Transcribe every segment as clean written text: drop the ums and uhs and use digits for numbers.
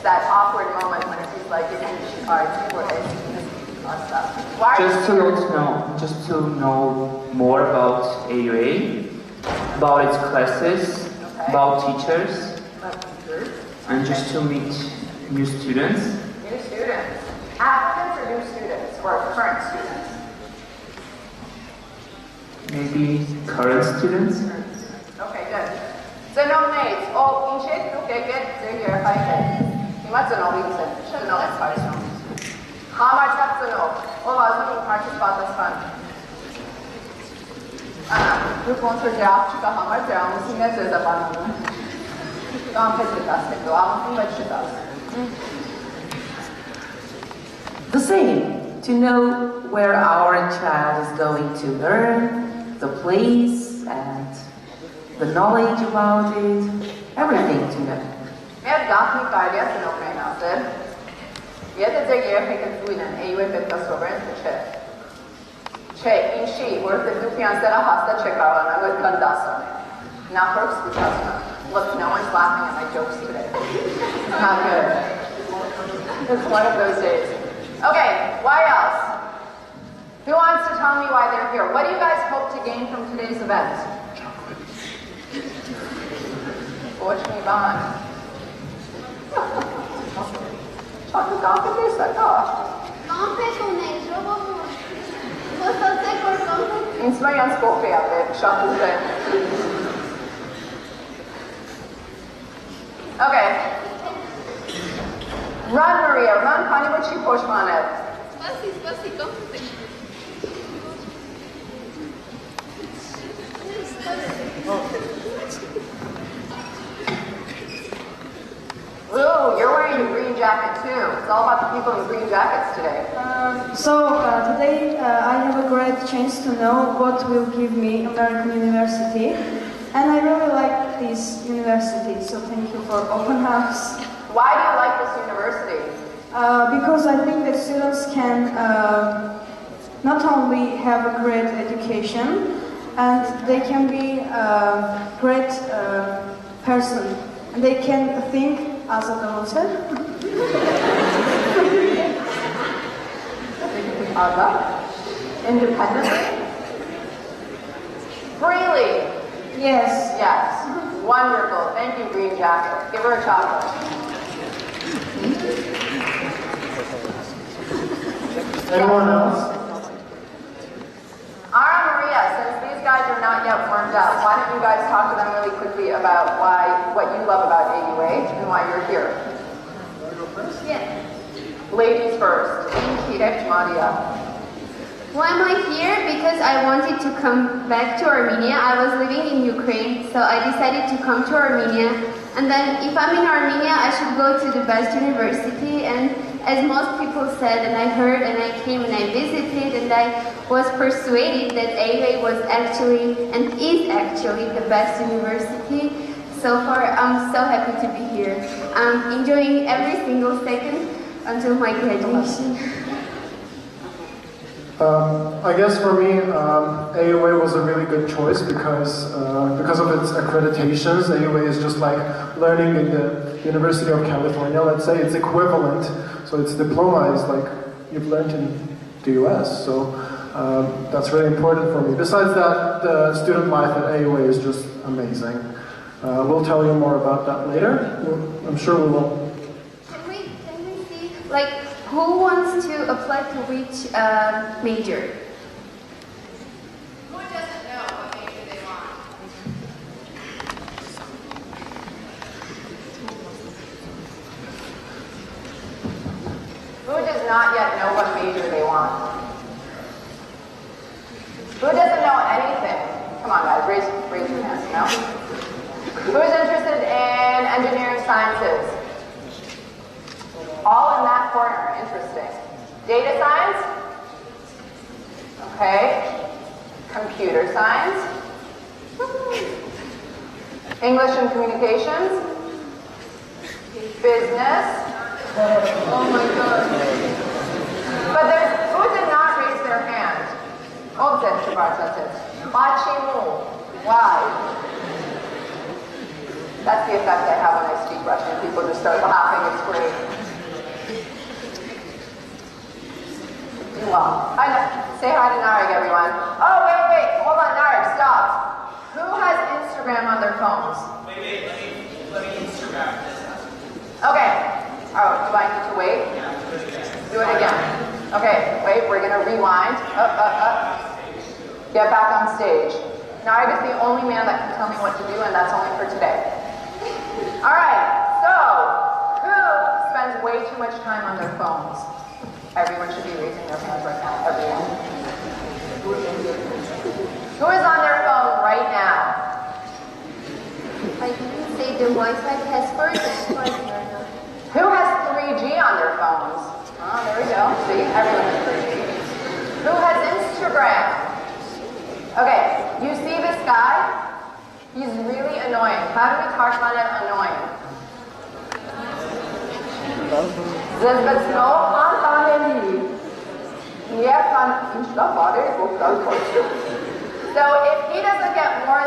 that awkward moment when it's like, why just to know more about AUA, about its classes, okay. about teachers, and just to meet new students. New students. Applicants or new students, or current students? Maybe current students? Okay, good. So nominates. 인식, get here, Hamar Tapsano, you sponsor job, Chica Hamar, the same, to know where our child is going to learn, the place, and the knowledge about it, everything to know. Look, no one's laughing at my jokes today. Not good. It's one of those days. Okay, why else? Who wants to tell me why they're here? What do you guys hope to gain from today's event? Watch me behind. Chocolate competition, Nic jsme jen spolupějali, šampůře. Okay. Run, Maria, run, pani buď pošmané. Spasito. Ooh, you're wearing a green jacket too. It's all about the people in green jackets today. Today I have a great chance to know what will give me American University, and I really like this university, so thank you for open house. Why do you like this university? Because I think that students can not only have a great education, and they can be a great person, and they can think as a daughter. Independently? Freely? Yes. Yes. Wonderful. Thank you, Green Jacket. Give her a chocolate. Anyone else? Ara Maria, since these guys are not yet warmed up, why don't you guys talk to them really quickly about what you love about AUA and why you're here? Yeah. Ladies first. Maria. Why am I here? Because I wanted to come back to Armenia. I was living in Ukraine, so I decided to come to Armenia. And then if I'm in Armenia, I should go to the best university. And as most people said, and I heard, and I came and I visited, and I was persuaded that AUA was actually, and is actually, the best university. So far, I'm so happy to be here. I'm enjoying every single second until my graduation. I guess for me, AUA was a really good choice because of its accreditations. AUA is just like learning in the University of California, let's say. It's equivalent, so its diploma is like you've learned in the US. So that's really important for me. Besides that, the student life at AUA is just amazing. We'll tell you more about that later. I'm sure we will. Can we see, like, who wants to apply to which major? Who doesn't know what major they want? Who does not yet know what major they want? Who doesn't know anything? Come on guys, raise your hands, no? Who's interested in engineering sciences? All in that corner, interesting. Data science? Okay. Computer science? English and communications? Business? Oh my God. But who did not raise their hand? Why? That's the effect I have when I speak Russian. people just start laughing. It's great. Well, say hi to Narek, everyone. Oh, wait. Hold on, Narek, stop. Who has Instagram on their phones? Wait, let me Instagram this. Okay. Oh, do I need to wait? Do it again. Okay, wait, we're gonna rewind. Get back on stage. Narek is the only man that can tell me what to do, and that's only for today. All right, so who spends way too much time on their phones? Everyone should be raising their hands right now. Everyone. Who is on their phone right now? I didn't say the Wi-Fi password. Who has 3G on their phones? Oh, there we go. See, everyone has 3G. Who has Instagram? Okay, you see this guy? He's really annoying. How do we talk about it annoying? So if he doesn't get more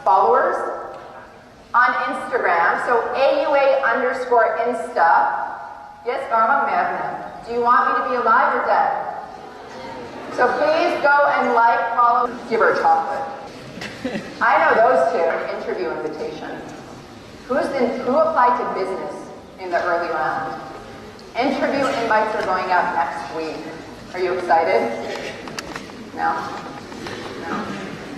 followers on Instagram, so AUA_Insta, yes, do you want me to be alive or dead? So please go and like, follow, give her a chocolate. I know those two. Interview invitation. Who applied to business in the early round? Interview invites are going out next week. Are you excited? No?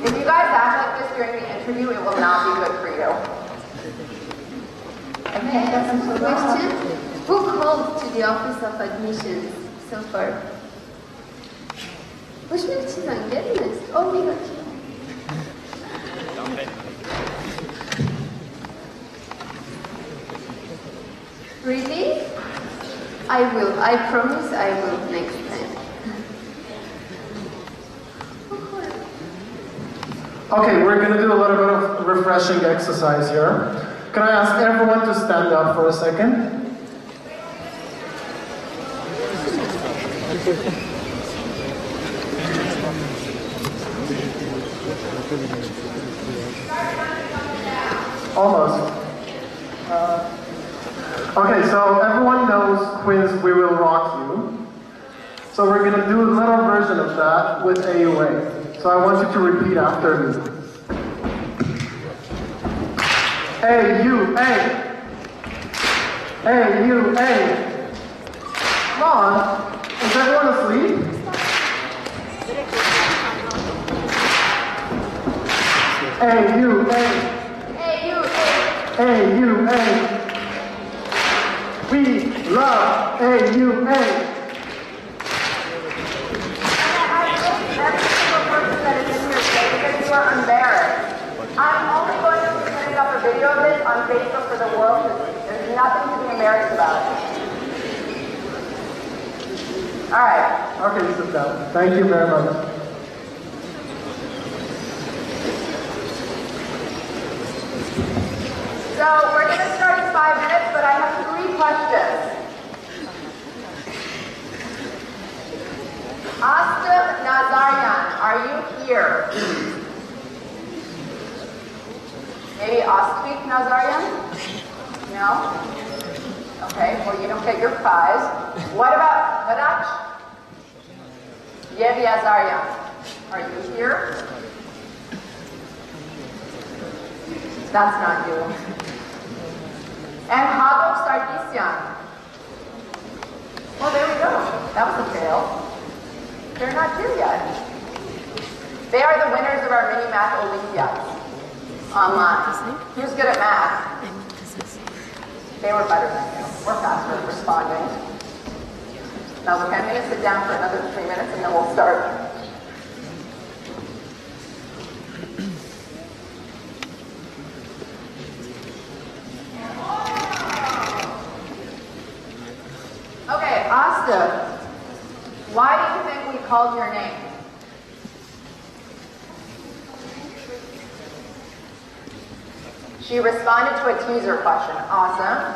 If you guys act like this during the interview, it will not be good for you. Question: who called to the office of admissions so far? Hoşuma gitsin, geliniz. Oh my God. Really? I will. I promise I will next time. Okay, we're going to do a little bit of refreshing exercise here. Can I ask everyone to stand up for a second? Almost. Okay, so everyone knows quiz We Will Rock You. So we're going to do a little version of that with AUA. So I want you to repeat after me. AUA. AUA. Come on. Is everyone asleep? AUA. AUA. We love AUA. You are embarrassed. I'm only going to be putting up a video of this on Facebook for the world because there's nothing to be embarrassed about. All right. Okay, sit down. Thank you very much. So we're going to start in 5 minutes, but I have 3 questions. Astif Nazarian, are you here? Maybe Astif Nazarian? No? Okay, well you don't get your prize. What about Harach Yeviazarian? Are you here? That's not you. And Hagop Sarkisian. Well, there we go. That was a fail. They're not here yet. They are the winners of our mini math Olympiads online. Who's good at math? They were better than you. We're faster at responding. Now, look, I'm going to sit down for another 3 minutes and then we'll start. Okay, Asta, why do you think we called your name? She responded to a teaser question. Awesome.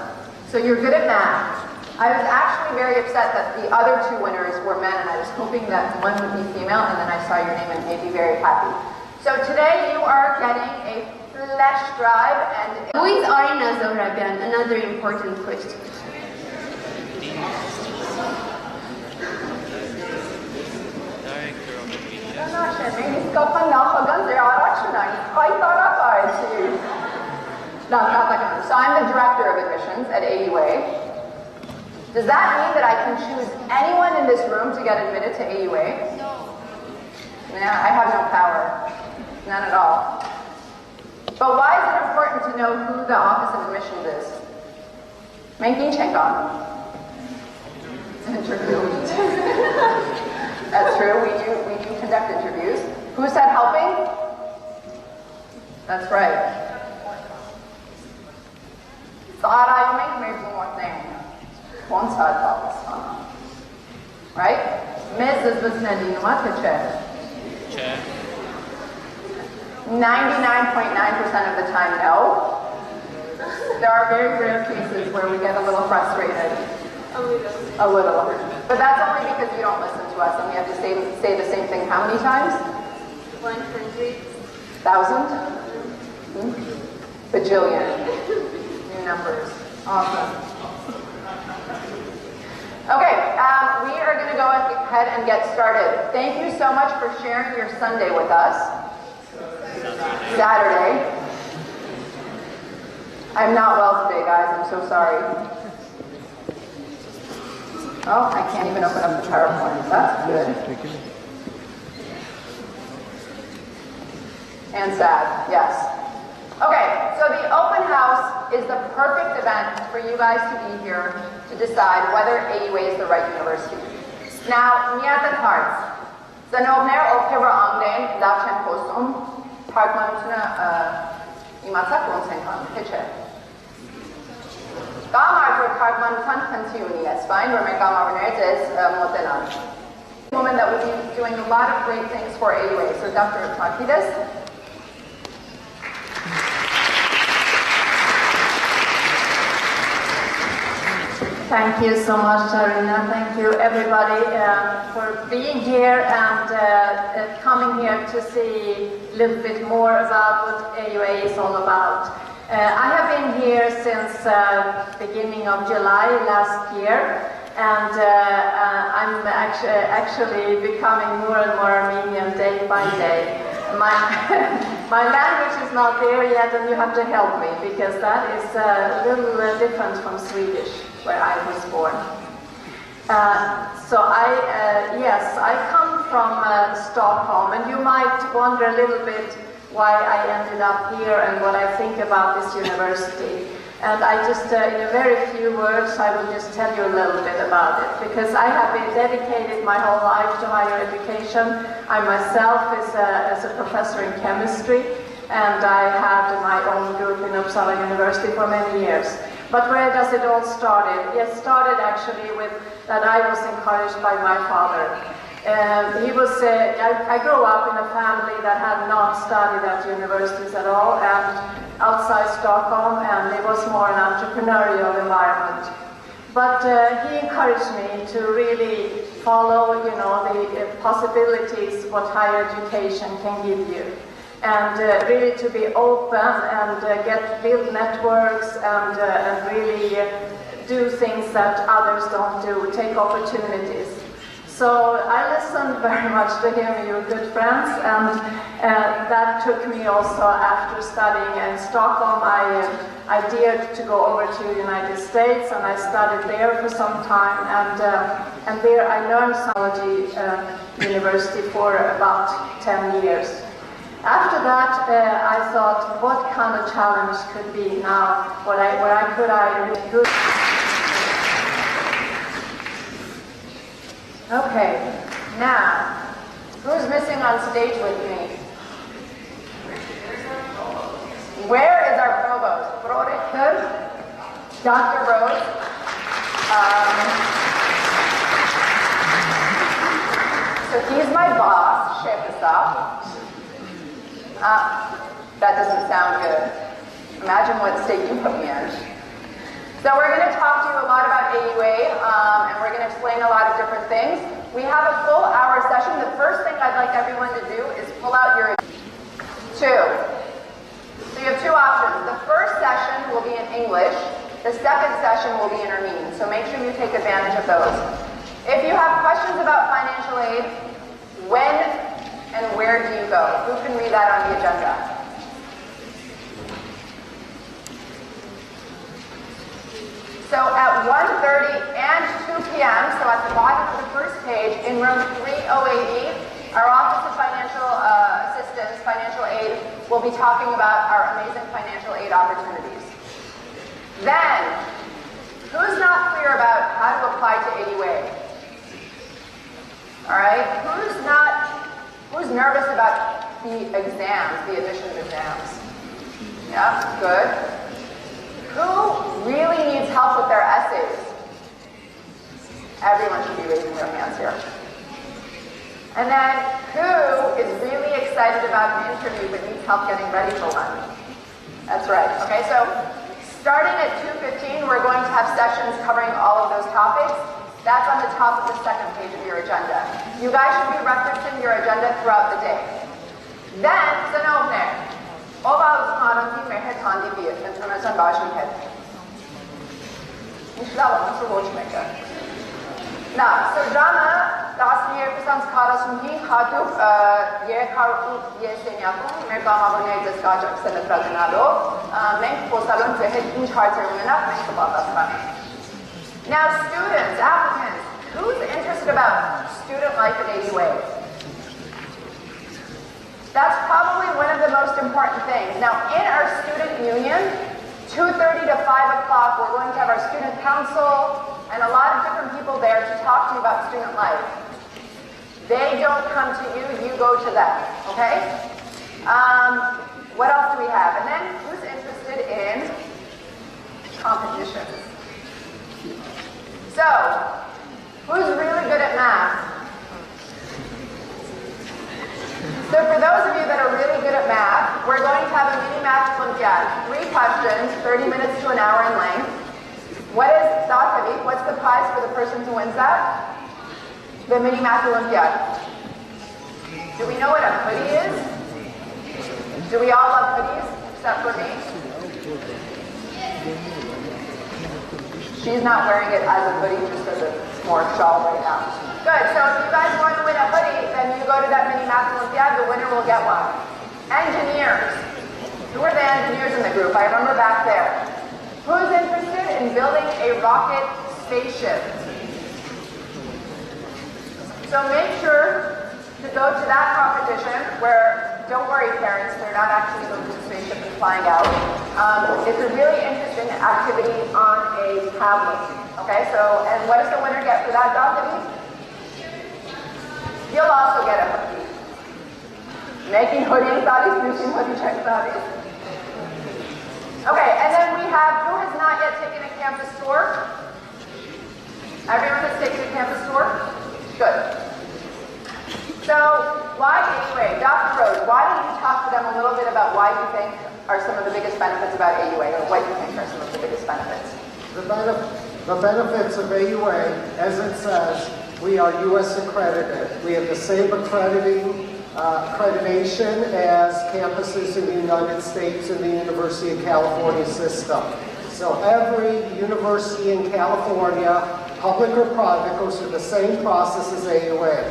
So you're good at math. I was actually very upset that the other 2 winners were men, and I was hoping that one would be female, and then I saw your name and made me very happy. So today you are getting a flesh drive and... Who is Arina Zohrabian? Another important question. So I'm the director of admissions at AUA. Does that mean that I can choose anyone in this room to get admitted to AUA? No. Yeah, I have no power. None at all. But why is it important to know who the Office of Admissions is? Making check on. Interview. That's true, we do conduct interviews. Who said helping? That's right. Sara, you make maybe one thing. One side Pakistan. Right? Mrs. Visnadi, what the check? 99.9% of the time, no. There are very rare cases where we get a little frustrated. A little. But that's only because you don't listen to us and we have to say the same thing how many times? 100,000? Bajillion. New numbers. Awesome. Okay, we are going to go ahead and get started. Thank you so much for sharing your Sunday with us. Saturday. I'm not well today, guys. I'm so sorry. Oh, I can't even open up the PowerPoint. That's good. And sad, yes. Okay, so the open house is the perfect event for you guys to be here to decide whether AUA is the right university. Now, Miyata cards. Zanovner October Angden, Dachem Posum, Parkmanutuna Imatak Wonsenkan, Pitcher. Gamar for Parkmanutan Kantiuni, that's fine, remember Gamar is Motenan. Woman that will be doing a lot of great things for AUA, so Dr. Marquez. Thank you so much, Arina. Thank you, everybody, for being here and coming here to see a little bit more about what AUA is all about. I have been here since beginning of July last year, and I'm actually becoming more and more Armenian day by day. My language is not there yet, and you have to help me because that is a little different from Swedish, where I was born. So I come from Stockholm, and you might wonder a little bit why I ended up here and what I think about this university. And I just, in a very few words, I will just tell you a little bit about it, because I have been dedicated my whole life to higher education. I myself is a professor in chemistry, and I had my own group in Uppsala University for many years. But where does it all start? It started actually with that I was encouraged by my father. He was, I grew up in a family that had not studied at universities at all, and outside Stockholm, and it was more an entrepreneurial environment. But he encouraged me to really follow, the possibilities what higher education can give you. And really to be open and build networks and really do things that others don't do, take opportunities. So I listened very much to him, you were good friends, and that took me also after studying in Stockholm. I dared to go over to the United States, and I studied there for some time, and there I learned psychology university for about 10 years. After that, I thought, what kind of challenge could be now? Where could I really do? Okay, now, who's missing on stage with me? Where is our provost? Dr. Rose. So he's my boss, Chef Asaf. That doesn't sound good. Imagine what state you put me in. So we're going to talk to you a lot about AUA, and we're going to explain a lot of different things. We have a full hour session. The first thing I'd like everyone to do is pull out your 2. So you have 2 options. will be in English. The second session will be in Armenian, so make sure you take advantage of those. If you have questions about financial aid, when and where do you go? Who can read that on the agenda? So at 1:30 and 2 p.m., so at the bottom of the first page, in room 308E, our Office of Financial Assistance, Financial Aid, will be talking about our amazing financial aid opportunities. Then, who's not clear about how to apply to AUA? All right, who's nervous about the exams, the admissions exams? Yeah, good. Who really needs help with their essays? Everyone should be raising their hands here. And then, who is really excited about an interview but needs help getting ready for one? That's right. Okay, so starting at 2:15, we're going to have sessions covering all of those topics. That's on the top of the second page of your agenda. You guys should be referencing your agenda throughout the day. Then, Zanovne. information başım hep. İnşallah nasıl hoşmeka. Now, so Jana, դասի երկուսանց 45 հատուկ երեքարուտ եսենյակում մեր բամավորների ձեզ կաջակ սենետրագնալով մենք խոսալուն ձեր հետ ինչ հարցեր ունենաք մենք կպատասխանենք. Now, students, applicants, who's interested about student life in AUA? That's probably one of the most important things. Now, in our student union, 2:30 to 5 o'clock, we're going to have our student council and a lot of different people there to talk to you about student life. They don't come to you, you go to them, okay? What else do we have? And then, who's interested in competitions? So, who's really good at math? So for those of you that are really good at math, we're going to have a mini math Olympiad. 3 questions, 30 minutes to an hour in length. What's the prize for the person who wins that? The mini math Olympiad. Do we know what a hoodie is? Do we all love hoodies, except for me? She's not wearing it as a hoodie just as a more shawl right now. Good, so if you guys want to win a hoodie, then you go to that mini math Olympiad, the winner will get one. Engineers. Who are the engineers in the group? I remember back there. Who's interested in building a rocket spaceship? So make sure to go to that competition where, don't worry parents, they're not actually going to the spaceship and flying out. It's a really interesting activity on a tablet. Okay, so, and what does the winner get for that job, Denise? You'll also get a hoodie. Making hoodies, making hoodie checks, Okay, and then we have, who has not yet taken a campus tour? Everyone has taken a campus tour? Good. So, why AUA? Dr. Rose, why don't you talk to them a little bit about why you think are some of the biggest benefits about AUA, or what you think are some of the biggest benefits? The benefits of AUA, as it says, we are U.S. accredited. We have the same accreditation as campuses in the United States and the University of California system. So every university in California, public or private, goes through the same process as AUA.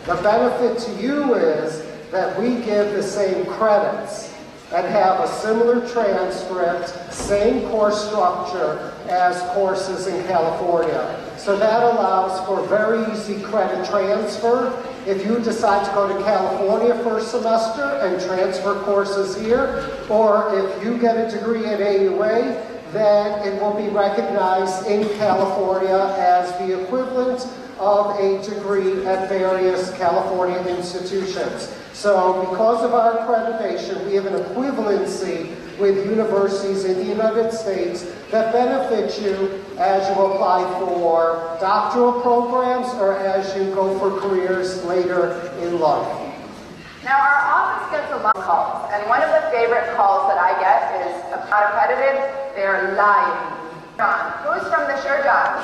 The benefit to you is that we give the same credits and have a similar transcript, same course structure as courses in California. So that allows for very easy credit transfer. If you decide to go to California for a semester and transfer courses here, or if you get a degree at AUA, then it will be recognized in California as the equivalent of a degree at various California institutions. So because of our accreditation, we have an equivalency with universities in the United States that benefit you as you apply for doctoral programs or as you go for careers later in life. Now our office gets a lot of calls, and one of the favorite calls that I get is not accredited, they're lying. John, who's from the Shurjan?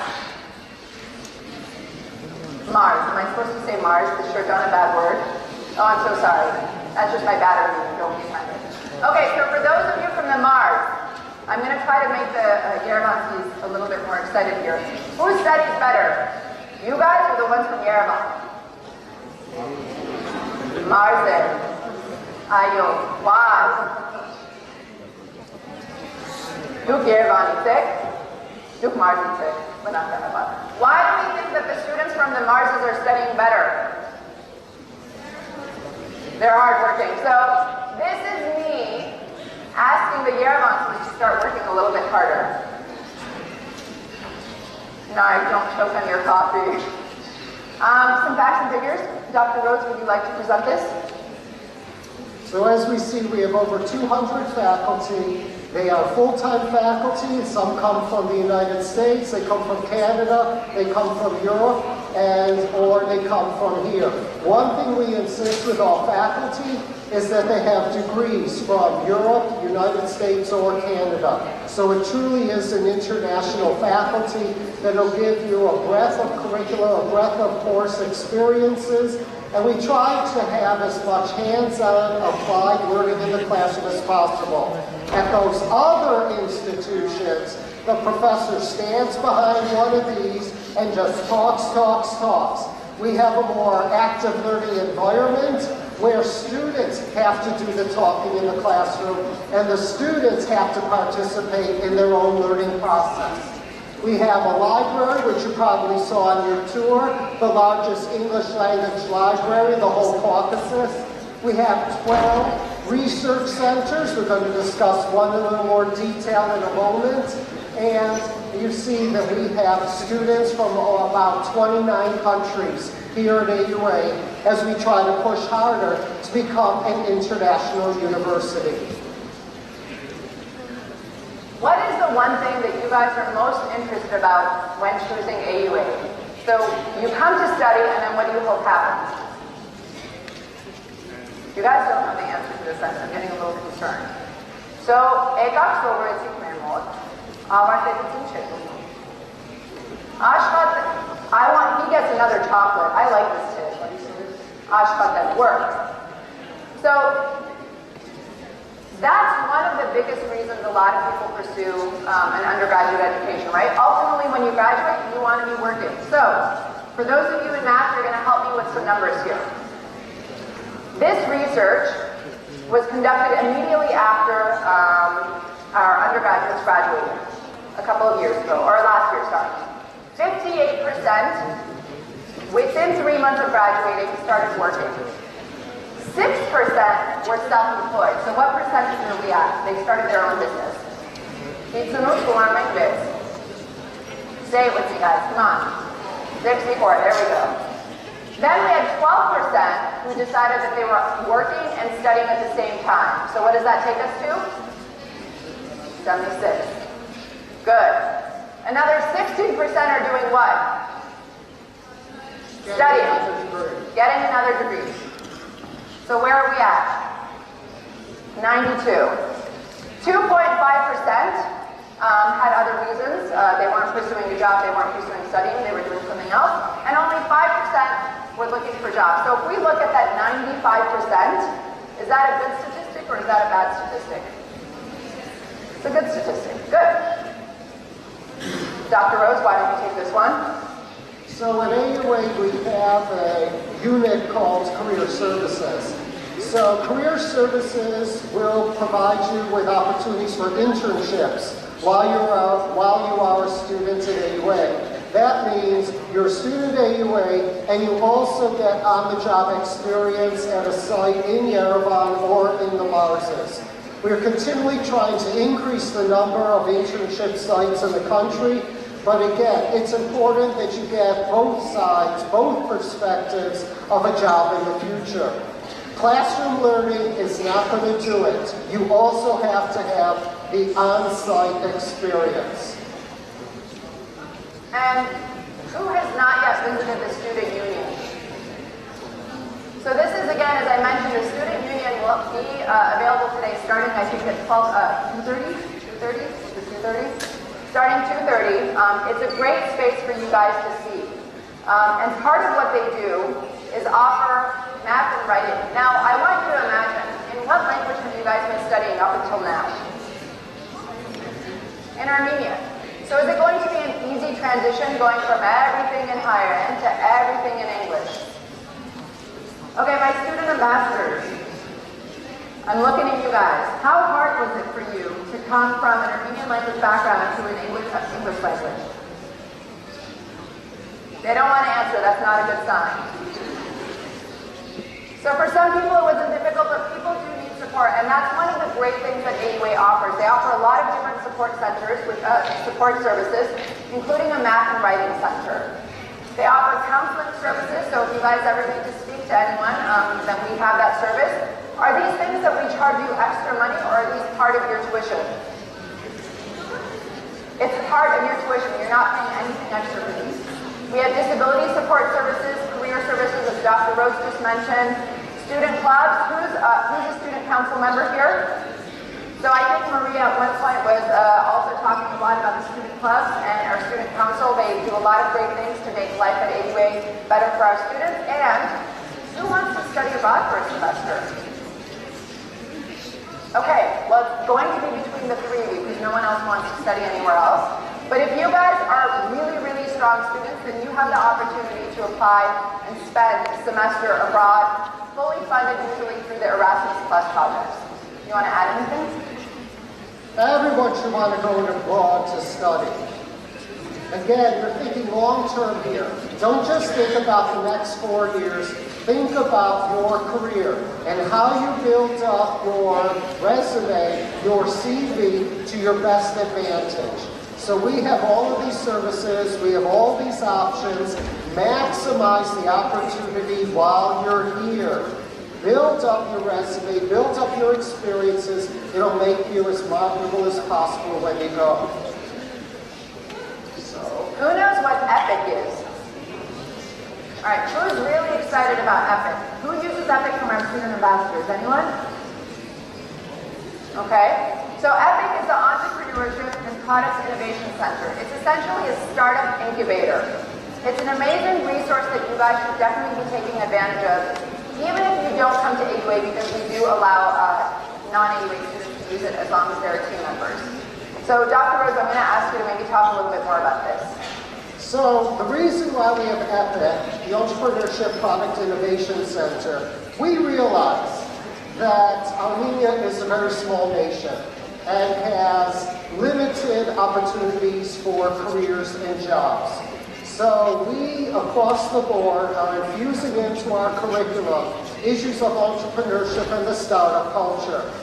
Mars, am I supposed to say Mars? Is Shurjan a bad word? Oh, I'm so sorry. That's just my bad reading, don't be offended. Okay, so for those of you from the Mars, I'm going to try to make the Yerevan a little bit more excited here. Who studies better? You guys or the ones from Yerevan? Marze. Ayo. Why? Duk Yerevan sick? Duk Marze sick. Why do we think that the students from the Marses are studying better? They're hardworking. So this is me asking the Yerevans to start working a little bit harder. No, don't choke on your coffee. Some facts and figures. Dr. Rhodes, would you like to present this? So as we see, we have over 200 faculty. They are full-time faculty. Some come from the United States, they come from Canada, they come from Europe, or they come from here. One thing we insist with all faculty is that they have degrees from Europe, United States, or Canada. So it truly is an international faculty that will give you a breadth of curriculum, a breadth of course experiences, and we try to have as much hands-on applied learning in the classroom as possible. At those other institutions, the professor stands behind one of these and just talks. We have a more active learning environment where students have to do the talking in the classroom and the students have to participate in their own learning process. We have a library, which you probably saw on your tour, the largest English language library in the whole Caucasus. We have 12 research centers. We're going to discuss one in a little more detail in a moment. And you see that we have students from about 29 countries here at AUA as we try to push harder to become an international university. What is the one thing that you guys are most interested about when choosing AUA? So you come to study, and then what do you hope happens? You guys don't know the answer to this, I'm getting a little concerned. So, Ekak Sovereignty Memot, he gets another chocolate. I like this too. Ashkat that works. So, that's one of the biggest reasons a lot of people pursue an undergraduate education, right? Ultimately, when you graduate, you want to be working. So, for those of you in math, you're going to help me with some numbers here. This research was conducted immediately after our undergraduates graduated, a couple of years ago, or last year, sorry. 58% within 3 months of graduating started working. 6% were self-employed. So what percentage are we at? They started their own business. Say it with me, guys. Come on. 64. There we go. Then we had 12% who decided that they were working and studying at the same time. So what does that take us to? 76. Good. Another 16% are doing what? Studying. Getting another degree. So where are we at? 92. 2.5% had other reasons. They weren't pursuing a job, they weren't pursuing studying, they were doing something else. And only 5% were looking for jobs. So if we look at that 95%, is that a good statistic or is that a bad statistic? It's a good statistic. Good. Dr. Rose, why don't you take this one? So at AUA, we have a unit called Career Services. So Career Services will provide you with opportunities for internships while you are a student at AUA. That means you're a student at AUA and you also get on-the-job experience at a site in Yerevan or in the Marses. We're continually trying to increase the number of internship sites in the country. But again, it's important that you get both sides, both perspectives of a job in the future. Classroom learning is not going to do it. You also have to have the on-site experience. And who has not yet visited the student union? So this is, again, as I mentioned, the student union will be available today starting, I think, at 2:30? 2:30? Starting 2:30, it's a great space for you guys to see. And part of what they do is offer math and writing. Now, I want you to imagine, in what language have you guys been studying up until now? in Armenia. So is it going to be an easy transition going from everything in higher ed to everything in English? Okay, my student ambassadors, I'm looking at you guys. How hard was it for you to come from an Armenian language background to an English language? They don't want to answer, that's not a good sign. So for some people it wasn't difficult, but people do need support, and that's one of the great things that AUA offers. They offer a lot of different support centers, with support services, including a math and writing center. They offer counseling services, so if you guys ever need to speak to anyone, then we have that service. Are these things that we charge you extra money, or are these part of your tuition? It's part of your tuition. You're not paying anything extra for these. We have disability support services, career services, as Dr. Rhodes just mentioned, student clubs. Who's a student council member here? So I think Maria at one point was also talking a lot about the student clubs and our student council. They do a lot of great things to make life at AUA better for our students. And who wants to study abroad for a semester? Okay, well it's going to be between the three of you because no one else wants to study anywhere else. But if you guys are really, really strong students, then you have the opportunity to apply and spend a semester abroad, fully funded usually through the Erasmus Plus projects. You want to add anything? Everyone should want to go abroad to study. Again, you're thinking long-term here. Don't just think about the next 4 years. Think about your career and how you build up your resume, your CV to your best advantage. So we have all of these services, we have all these options. Maximize the opportunity while you're here. Build up your resume, build up your experiences. It'll make you as marketable as possible when you go. So, who knows what EPIC is? All right, who is really excited about EPIC? Who uses EPIC from our student ambassadors? Anyone? Okay. So EPIC is the Entrepreneurship and Products Innovation Center. It's essentially a startup incubator. It's an amazing resource that you guys should definitely be taking advantage of, even if you don't come to AUA, because we do allow non-AUA students to use it as long as they're team members. So Dr. Rhodes, I'm going to ask you to maybe talk a little bit more about this. So the reason why we have EPIC, the Entrepreneurship Product Innovation Center, we realize that Armenia is a very small nation and has limited opportunities for careers and jobs. So we, across the board, are infusing into our curriculum issues of entrepreneurship and the startup culture.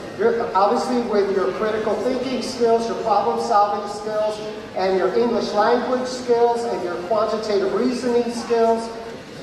Obviously, with your critical thinking skills, your problem-solving skills, and your English language skills, and your quantitative reasoning skills,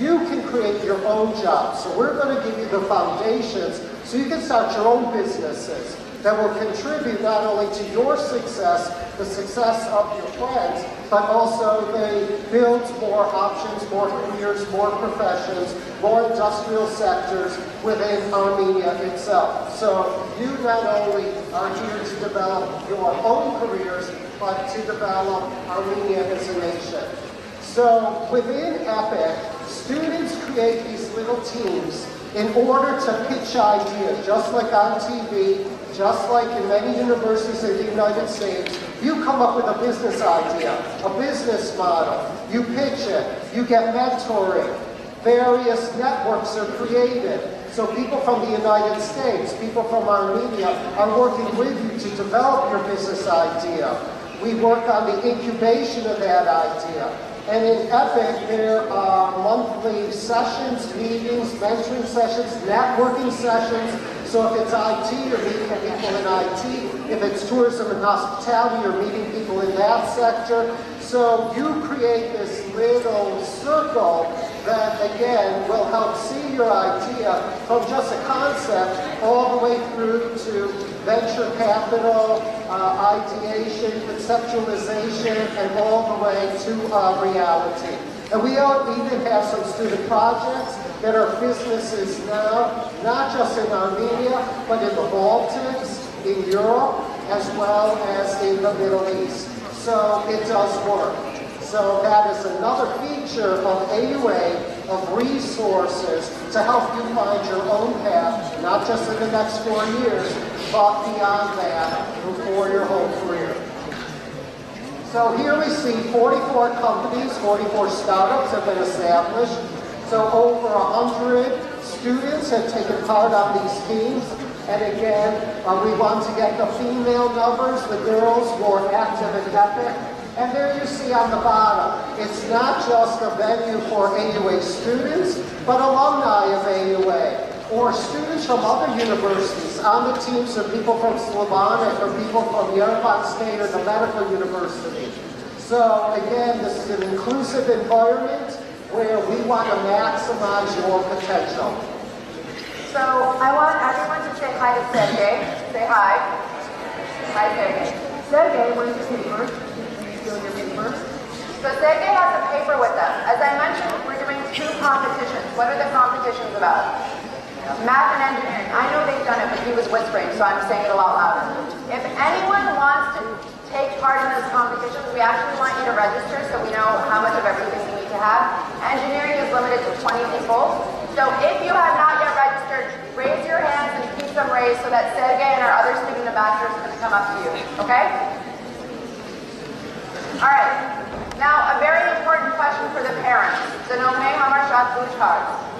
you can create your own job. So we're going to give you the foundations so you can start your own businesses that will contribute not only to your success, the success of your friends, but also they build more options, more careers, more professions, more industrial sectors within Armenia itself. So you not only are here to develop your own careers, but to develop Armenia as a nation. So within EPIC, students create these little teams in order to pitch ideas, just like on TV, just like in many universities in the United States. You come up with a business idea, a business model, you pitch it, you get mentoring, various networks are created. So people from the United States, people from Armenia are working with you to develop your business idea. We work on the incubation of that idea. And in EPIC, there are monthly sessions, meetings, mentoring sessions, networking sessions. So if it's IT, you're meeting people in IT. If it's tourism and hospitality, you're meeting people in that sector. So you create this little circle that, again, will help see your idea from just a concept all the way through to venture capital, ideation, conceptualization, and all the way to reality. And we even have some student projects that are businesses now, not just in Armenia, but in the Baltics, in Europe, as well as in the Middle East. So it does work. So that is another feature of AUA, of resources to help you find your own path, not just in the next 4 years, but beyond that for your whole career. So here we see 44 companies, 44 startups have been established. So over 100 students have taken part on these teams. And again, we want to get the female numbers, the girls more active and epic. And there you see on the bottom, it's not just a venue for AUA students, but alumni of AUA, or students from other universities. On the teams are people from Slavonic, or people from Yerevan State, or the Medical University. So again, this is an inclusive environment where we want to maximize your potential. So I want everyone to say hi to Sergey. Say hi. Hi, Sergey. Sergey, what is your paper? Your paper? So Sergey has a paper with us. As I mentioned, we're doing 2 competitions. What are the competitions about? Math and engineering. I know they've done it, but he was whispering, so I'm saying it a lot louder. If anyone wants to take part in those competitions, we actually want you to register so we know how much of everything you need to have. Engineering is limited to 20 people. So if you have not yet registered, raise your hands and keep them raised so that Sergey and our other student ambassadors can come up to you, okay? All right, now a very important question for the parents. Zanome Hamarshak Buchard.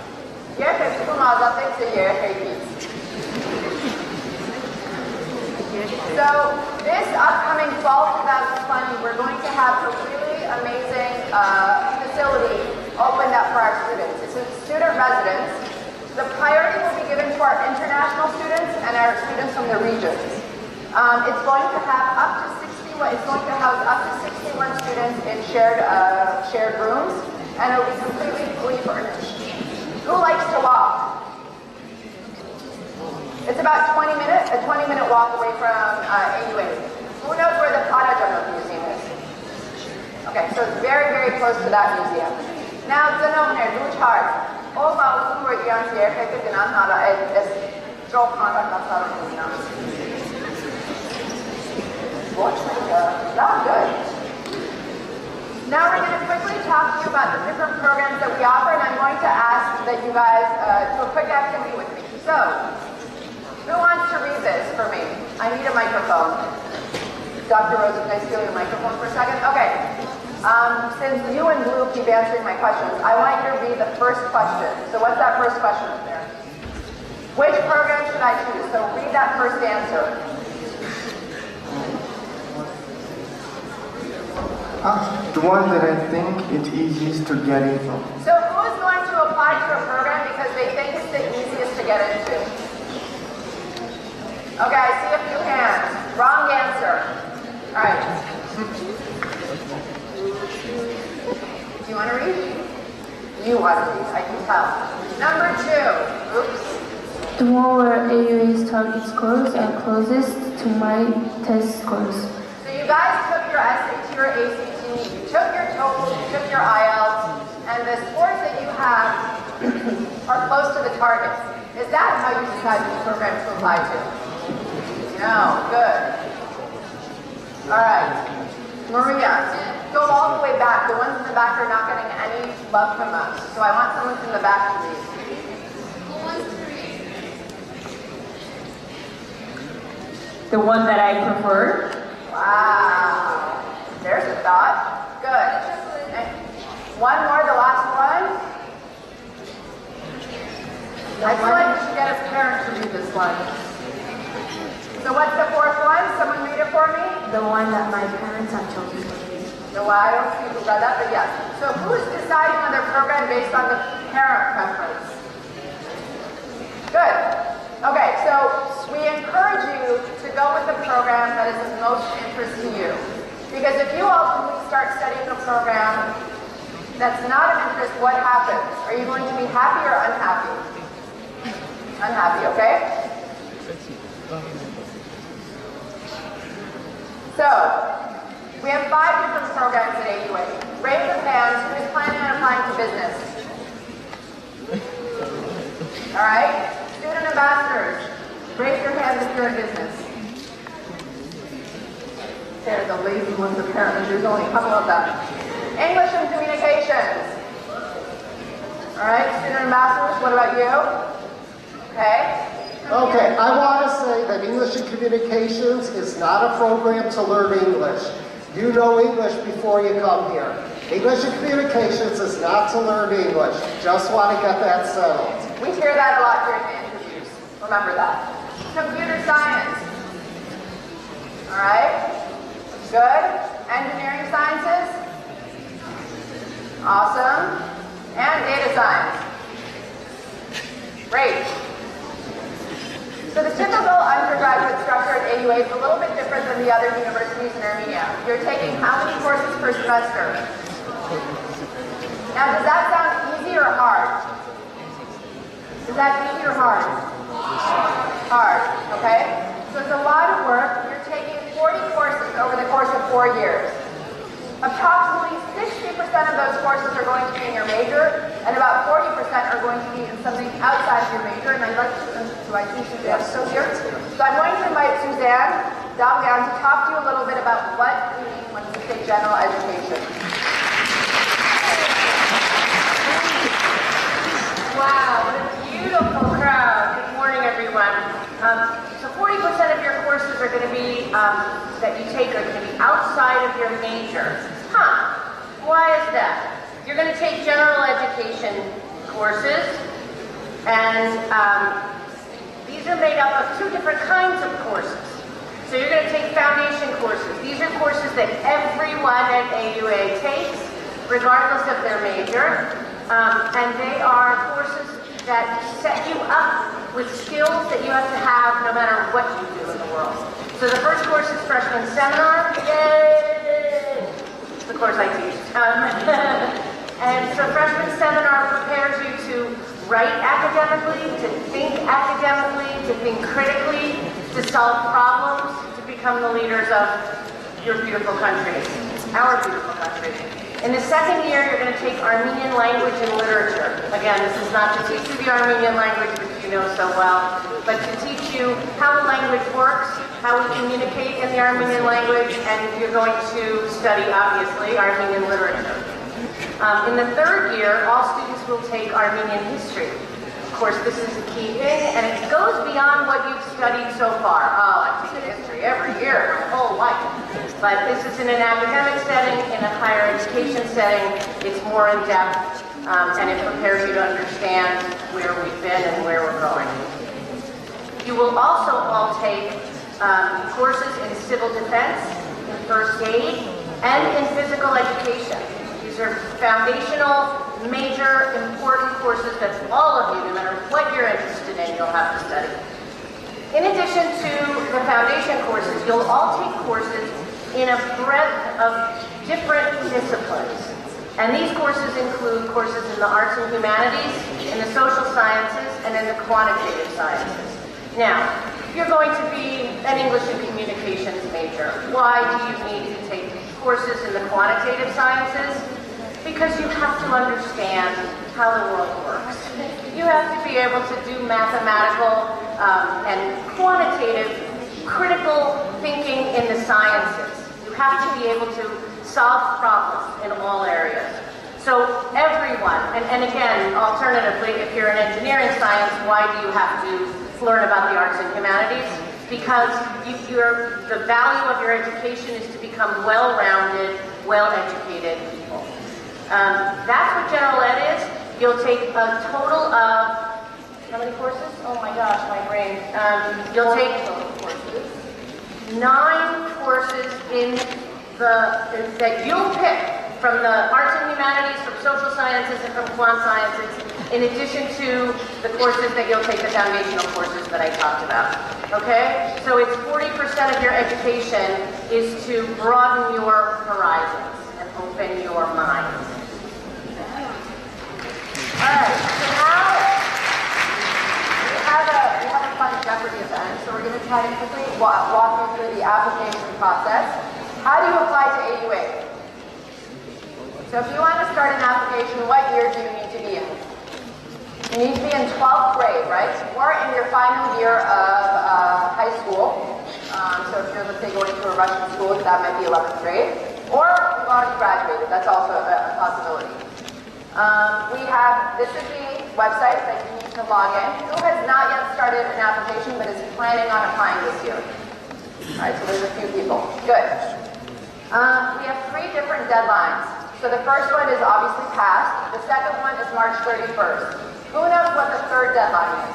So this upcoming fall 2020, we're going to have a really amazing facility opened up for our students. It's a student residence. The priority will be given to our international students and our students from the regions. It's going to have up to 61. It's going to house up to 61 students in shared rooms, and it will be completely fully furnished. Who likes to walk? It's about a 20-minute walk away from AUA. Who knows where the Prada Museum is? Okay, so it's very, very close to that museum. Now, Zanone, Luchard, all about who are the here, good. Now we're going to quickly talk to you about the different programs that we offer, and I'm going to ask that you guys do a quick activity with me. So, who wants to read this for me? I need a microphone. Dr. Rosa, can I steal your microphone for a second? Okay. Since you and Blue keep answering my questions, I want you to read the first question. So what's that first question up there? Which program should I choose? So read that first answer. The one that I think it's easiest to get in from. So who is going to apply to a program because they think it's the easiest to get into? Okay, I see a few hands. Wrong answer. All right. Do you want to read? You want to read, I can tell. Number 2. Oops. The one where AUA's target scores and closest to my test scores. So you guys took your SAT or ACT, you took your TOEFL, you took your IELTS, and the scores that you have are close to the targets. Is that how you decide which program to apply to? No, good. All right, Maria, go all the way back. The ones in the back are not getting any love from us. So I want someone from the back to read. Who wants to read? The one that I prefer. Wow, there's a thought. Good. And one more, the last one. I feel like we should get a parent to read this one. So what's the 4th one? Someone read it for me? The one that my parents have chosen. No, I don't see who read that, but yes. So who's deciding on their program based on the parent preference? Good. Okay, so we encourage you to go with the program that is of most interest to you. Because if you ultimately start studying a program that's not of interest, what happens? Are you going to be happy or unhappy? Unhappy, okay? So, we have 5 different programs at AUA. Raise of hands, who is planning on applying to business? All right? Student ambassadors, raise your hands if you're in business. They're the lazy ones apparently, there's only a couple of them. English and communications. All right, student ambassadors, what about you? Okay. Okay, I want to say that English and Communications is not a program to learn English. You know English before you come here. English and communications is not to learn English. Just want to get that settled. We hear that a lot during the interviews. Remember that. Computer science. All right. Good. Engineering sciences. Awesome. And data science. Great. So the typical undergraduate structure at AUA is a little bit different than the other universities in Armenia. You're taking how many courses per semester? Now, does that sound easy or hard? Is that easy or hard? Hard, okay? So it's a lot of work. You're taking 40 courses over the course of 4 years. Approximately 60% of those courses are going to be in your major, and about 40% are going to be in something outside of your major. And I'd like to, do I see Suzanne still here? So I'm going to invite Suzanne Dalgan to talk to you a little bit about what we mean when we say general education. Wow, what a beautiful crowd. Good morning, everyone. So 40% of your courses are going to be, that you take are going to be outside of your major. Why is that? You're going to take general education courses, and these are made up of 2 different kinds of courses. So you're going to take foundation courses. These are courses that everyone at AUA takes, regardless of their major. And they are courses that set you up with skills that you have to have no matter what you do in the world. So the first course is Freshman Seminar. Yay! It's the course I teach. And so Freshman Seminar prepares you to write academically, to think academically, to think critically, to solve problems, to become the leaders of your beautiful country, our beautiful country. In the second year, you're going to take Armenian language and literature. Again, this is not to teach you the Armenian language, which you know so well, but to teach you how the language works, how we communicate in the Armenian language, and you're going to study, obviously, Armenian literature. In the third year, all students will take Armenian history. Of course, this is a key thing, and it goes beyond what you've studied so far. Oh, I've taken history every year, my whole life. But this is in an academic setting, in a higher education setting. It's more in depth, and it prepares you to understand where we've been and where we're going. You will also all take courses in civil defense, in first aid, and in physical education. These are foundational, major, important courses that all of you, no matter what you're interested in, you'll have to study. In addition to the foundation courses, you'll all take courses in a breadth of different disciplines. And these courses include courses in the arts and humanities, in the social sciences, and in the quantitative sciences. Now, you're going to be an English and communications major. Why do you need to take courses in the quantitative sciences? Because you have to understand how the world works. You have to be able to do mathematical and quantitative, critical thinking in the sciences. You have to be able to solve problems in all areas. So everyone, and again, alternatively, if you're in engineering science, why do you have to learn about the arts and humanities? Because the value of your education is to become well-rounded, well-educated people. That's what general ed is. You'll take a total of, how many courses? Oh my gosh, my brain. You'll take 9 courses that you'll pick from the arts and humanities, from social sciences, and from quant sciences, in addition to the courses that you'll take, the foundational courses that I talked about. Okay? So it's 40% of your education is to broaden your horizons and open your mind. Alright, so now we have a fun Jeopardy event, so we're going to try to quickly walk you through the application process. How do you apply to AUA? So if you want to start an application, what year do you need to be in? You need to be in 12th grade, right? Or in your final year of high school. So if you're, let's say, going to a Russian school, that might be 11th grade. Or you've already graduated, that's also a possibility. This is the website that you need to log in. Who has not yet started an application but is planning on applying this year? All right, so there's a few people. Good. We have 3 different deadlines. So the first one is obviously passed. The second one is March 31st. Who knows what the third deadline is?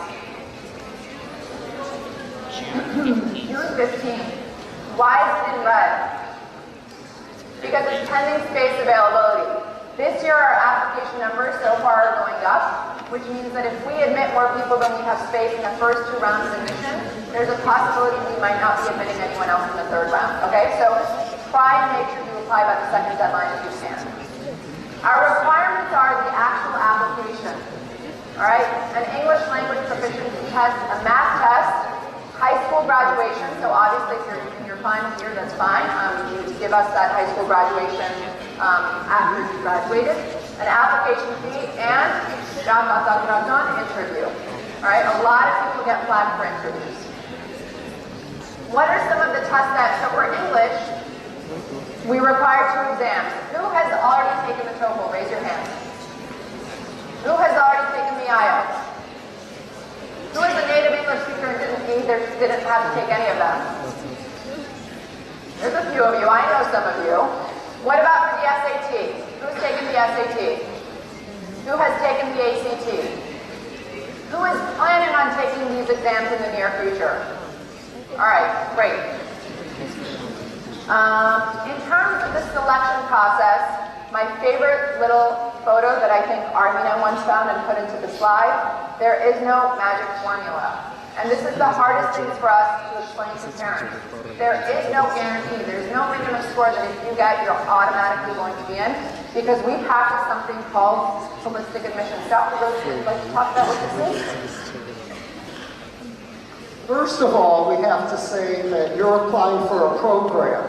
June 15th. Why is it in red? Because it's pending space availability. This year our application numbers so far are going up, which means that if we admit more people than we have space in the first 2 rounds of admission, there's a possibility we might not be admitting anyone else in the 3rd round. Okay, so try and make sure you apply by the 2nd deadline if you can. Our requirements are the actual application. All right, an English language proficiency test, a math test, high school graduation. So obviously, if you're fine here, that's fine. You give us that high school graduation after you graduated, an application fee, and interview. All right, a lot of people get flagged for interviews. What are some of the tests that, so for English, we require 2 exams. Who has already taken the TOEFL? Raise your hand. Who has already taken the IELTS? Who is a native English speaker and didn't have to take any of them? There's a few of you. I know some of you. What about for the SAT? Who's taken the SAT? Who has taken the ACT? Who is planning on taking these exams in the near future? All right, great. In terms of the selection process, my favorite little photo that I think Armina once found and put into the slide, there is no magic formula. And this is the hardest thing for us to explain to parents. There is no guarantee. There's no minimum score that if you get, you're automatically going to be in, because we practice something called holistic admission. Dr. Rose, would you like to talk about what this is? First of all, we have to say that you're applying for a program.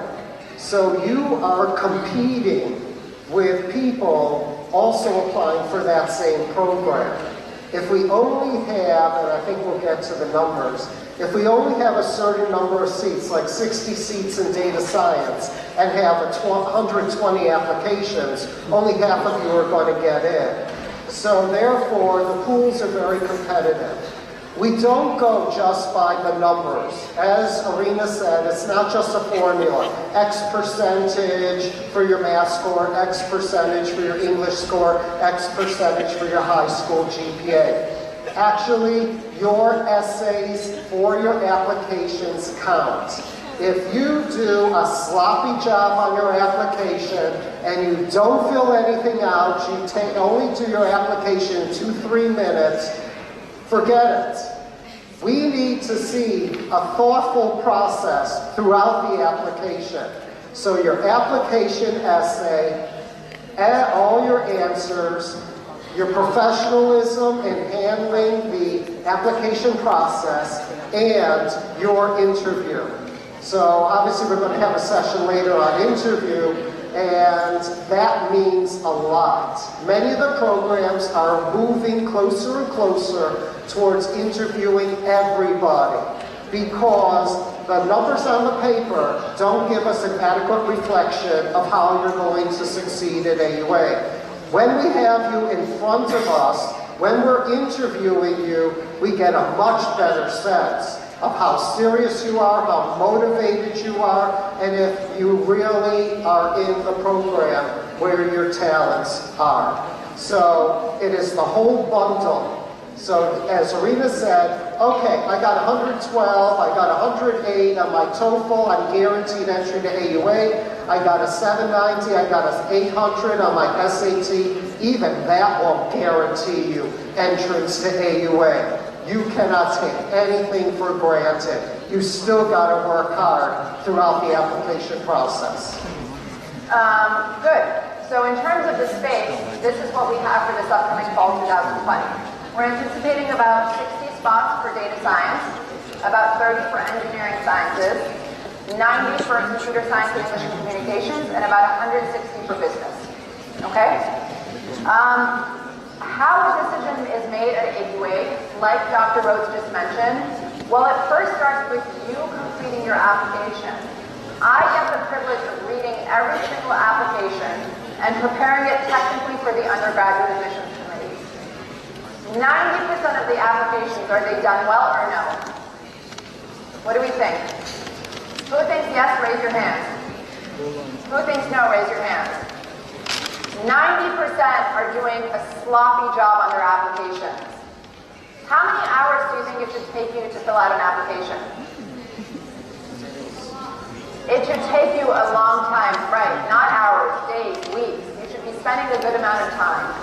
So you are competing with people also applying for that same program. If we only have, and I think we'll get to the numbers, if we only have a certain number of seats, like 60 seats in data science, and have 120 applications, only half of you are going to get in. So therefore, the pools are very competitive. We don't go just by the numbers. As Arena said, it's not just a formula. X percentage for your math score, X percentage for your English score, X percentage for your high school GPA. Actually, your essays for your applications count. If you do a sloppy job on your application and you don't fill anything out, you only do your application in 2-3 minutes, forget it. We need to see a thoughtful process throughout the application. So your application essay, all your answers, your professionalism in handling the application process, and your interview. So obviously we're going to have a session later on interview, and that means a lot. Many of the programs are moving closer and closer towards interviewing everybody, because the numbers on the paper don't give us an adequate reflection of how you're going to succeed at AUA. When we have you in front of us, when we're interviewing you, we get a much better sense of how serious you are, how motivated you are, and if you really are in the program where your talents are. So it is the whole bundle. So as Arena said, okay, I got 112, I got 108 on my TOEFL, I'm guaranteed entry to AUA, I got a 790, I got an 800 on my SAT, even that won't guarantee you entrance to AUA. You cannot take anything for granted. You still got to work hard throughout the application process. Good. So in terms of the space, this is what we have for this upcoming fall 2020. We're anticipating about 60 spots for data science, about 30 for engineering sciences, 90 for computer science and English and communications, and about 160 for business. Okay? How a decision is made at AUA, like Dr. Rhodes just mentioned, well, it first starts with you completing your application. I get the privilege of reading every single application and preparing it technically for the undergraduate admissions committee. 90% of the applications, are they done well or no? What do we think? Who thinks yes? Raise your hand. Who thinks no? Raise your hand. 90% are doing a sloppy job on their applications. How many hours do you think it should take you to fill out an application? It should take you a long time, right? Not hours, days, weeks. You should be spending a good amount of time.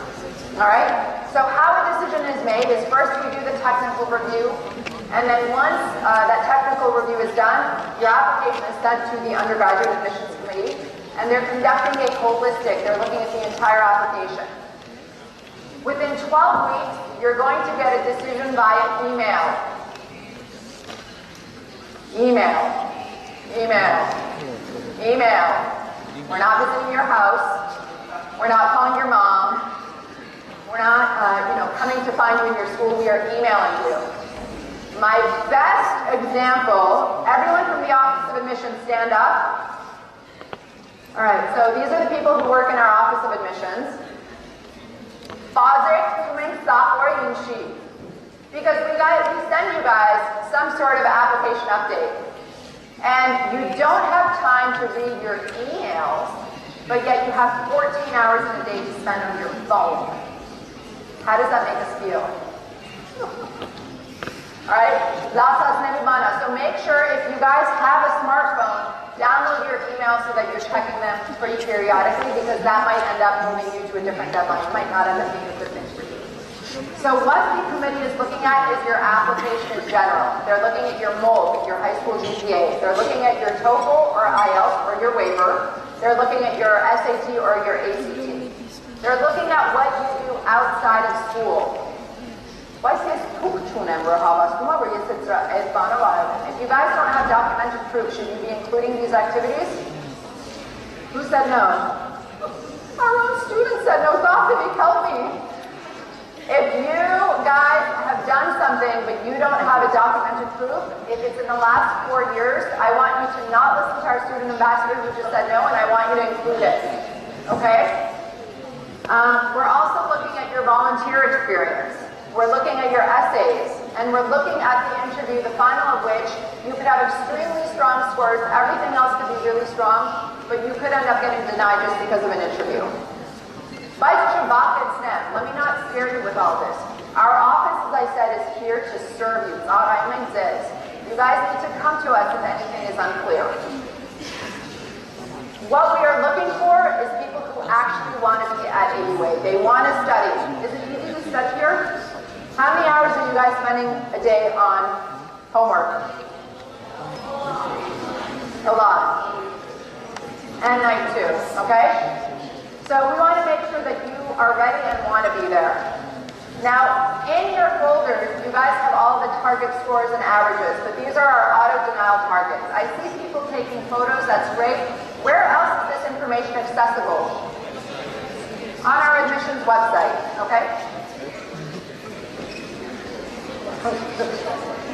All right? So how a decision is made is first we do the technical review, and then once that technical review is done, your application is sent to the undergraduate admissions committee, and they're conducting a holistic, they're looking at the entire application. Within 12 weeks, you're going to get a decision via email. Email. Email. Email. We're not visiting your house. We're not calling your mom. We're not, coming to find you in your school. We are emailing you. My best example, everyone from the Office of Admissions stand up. All right, so these are the people who work in our Office of Admissions. Fazik Tuming Software Yunshi. Because we send you guys some sort of application update. And you don't have time to read your emails, but yet you have 14 hours in a day to spend on your phone. How does that make us feel? Alright? So make sure if you guys have a smartphone, download your emails so that you're checking them pretty periodically, because that might end up moving you to a different deadline. It might not end up being a good thing for you. So what the committee is looking at is your application in general. They're looking at your MOLC, your high school GPA. They're looking at your TOEFL or IELTS or your waiver. They're looking at your SAT or your ACT. They're looking at what you do outside of school. If you guys don't have documented proof, should you be including these activities? Who said no? Our own student said no. Help me. If you guys have done something but you don't have a documented proof, if it's in the last 4 years, I want you to not listen to our student ambassador who just said no, and I want you to include it. Okay? We're also looking at your volunteer experience. We're looking at your essays, and we're looking at the interview, the final of which you could have extremely strong scores, everything else could be really strong, but you could end up getting denied just because of an interview. Let me not scare you with all this. Our office, as I said, is here to serve you. You guys need to come to us if anything is unclear. What we are looking for is people who actually want to be at AUA. They want to study. Is it easy to study here? How many hours are you guys spending a day on homework? A lot. And night too, okay? So we want to make sure that you are ready and want to be there. Now, in your folders, you guys have all the target scores and averages, but these are our auto-denial targets. I see people taking photos, that's great. Where else is this information accessible? On our admissions website, okay?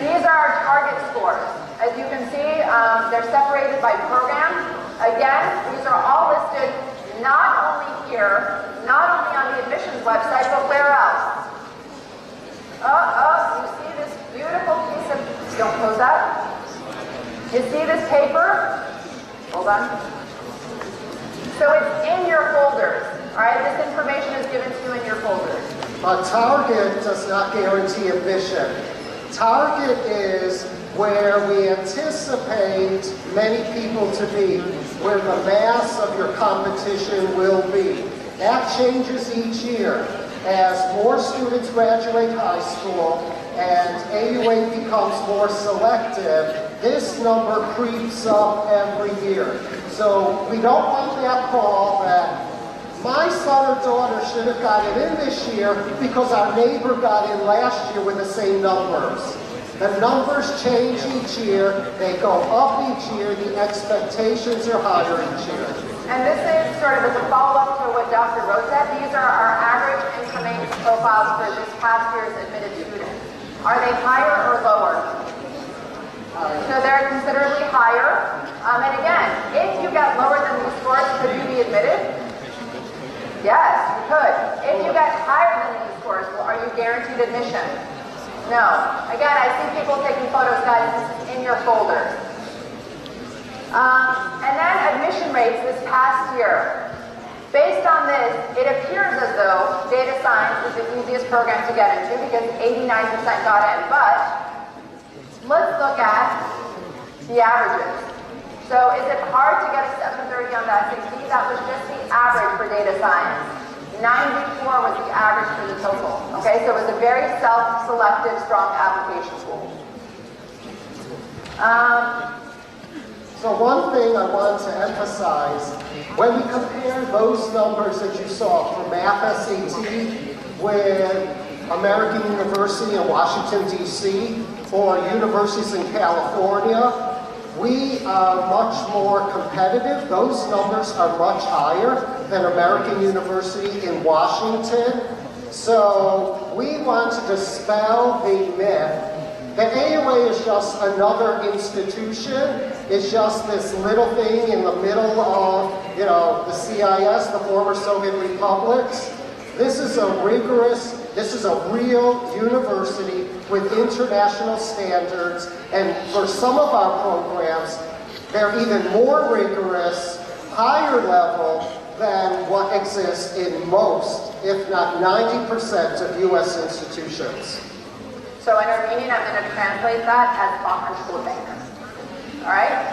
These are our target scores. As you can see, they're separated by program. Again, these are all listed not only here, not only on the admissions website, but where else? You see this beautiful piece of, don't close that. You see this paper? Hold on. So it's in your folders, all right? This information is given to you in your folders. But Target does not guarantee admission. Target is where we anticipate many people to be, where the mass of your competition will be. That changes each year. As more students graduate high school and AUA becomes more selective, this number creeps up every year. So we don't want that call that my son or daughter should have gotten in this year because our neighbor got in last year with the same numbers. The numbers change each year, they go up each year, the expectations are higher each year. And this is sort of as a follow-up to what Dr. Rose said. These are our average income profiles for this past year's admitted students. Are they higher or lower? So they're considerably higher. And again, if you get lower than these scores, could you be admitted? Yes, you could. If you get higher than these scores, well, are you guaranteed admission? No. Again, I see people taking photos, guys. This is in your folder. And then admission rates this past year. Based on this, it appears as though data science is the easiest program to get into because 89% got in. But let's look at the averages. So is it hard to get a 730 on the SAT? That was just the average for data science. 94 was the average for the TOEFL. Okay, so it was a very self-selective, strong application tool. So one thing I want to emphasize, when we compare those numbers that you saw for Math SAT with American University in Washington, D.C., or universities in California, we are much more competitive. Those numbers are much higher than American University in Washington. So we want to dispel the myth that AUA is just another institution. It's just this little thing in the middle of, the CIS, the former Soviet republics. This is a rigorous, this is a real university with international standards, and for some of our programs, they're even more rigorous, higher level than what exists in most, if not 90% of US institutions. So in Armenian, I'm going to translate that as Bahan. All right?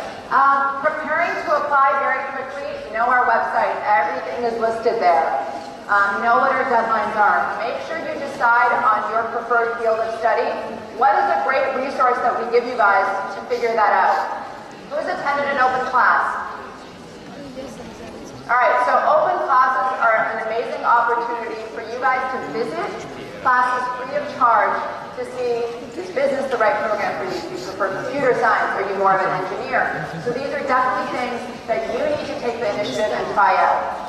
Preparing to apply very quickly, know our website. Everything is listed there. Know what our deadlines are. Make sure you decide on your preferred field of study. What is a great resource that we give you guys to figure that out? Who's attended an open class? All right, so open classes are an amazing opportunity for you guys to visit classes free of charge to see, is business the right program for you? Do you prefer computer science? Are you more of an engineer? So these are definitely things that you need to take the initiative and try out.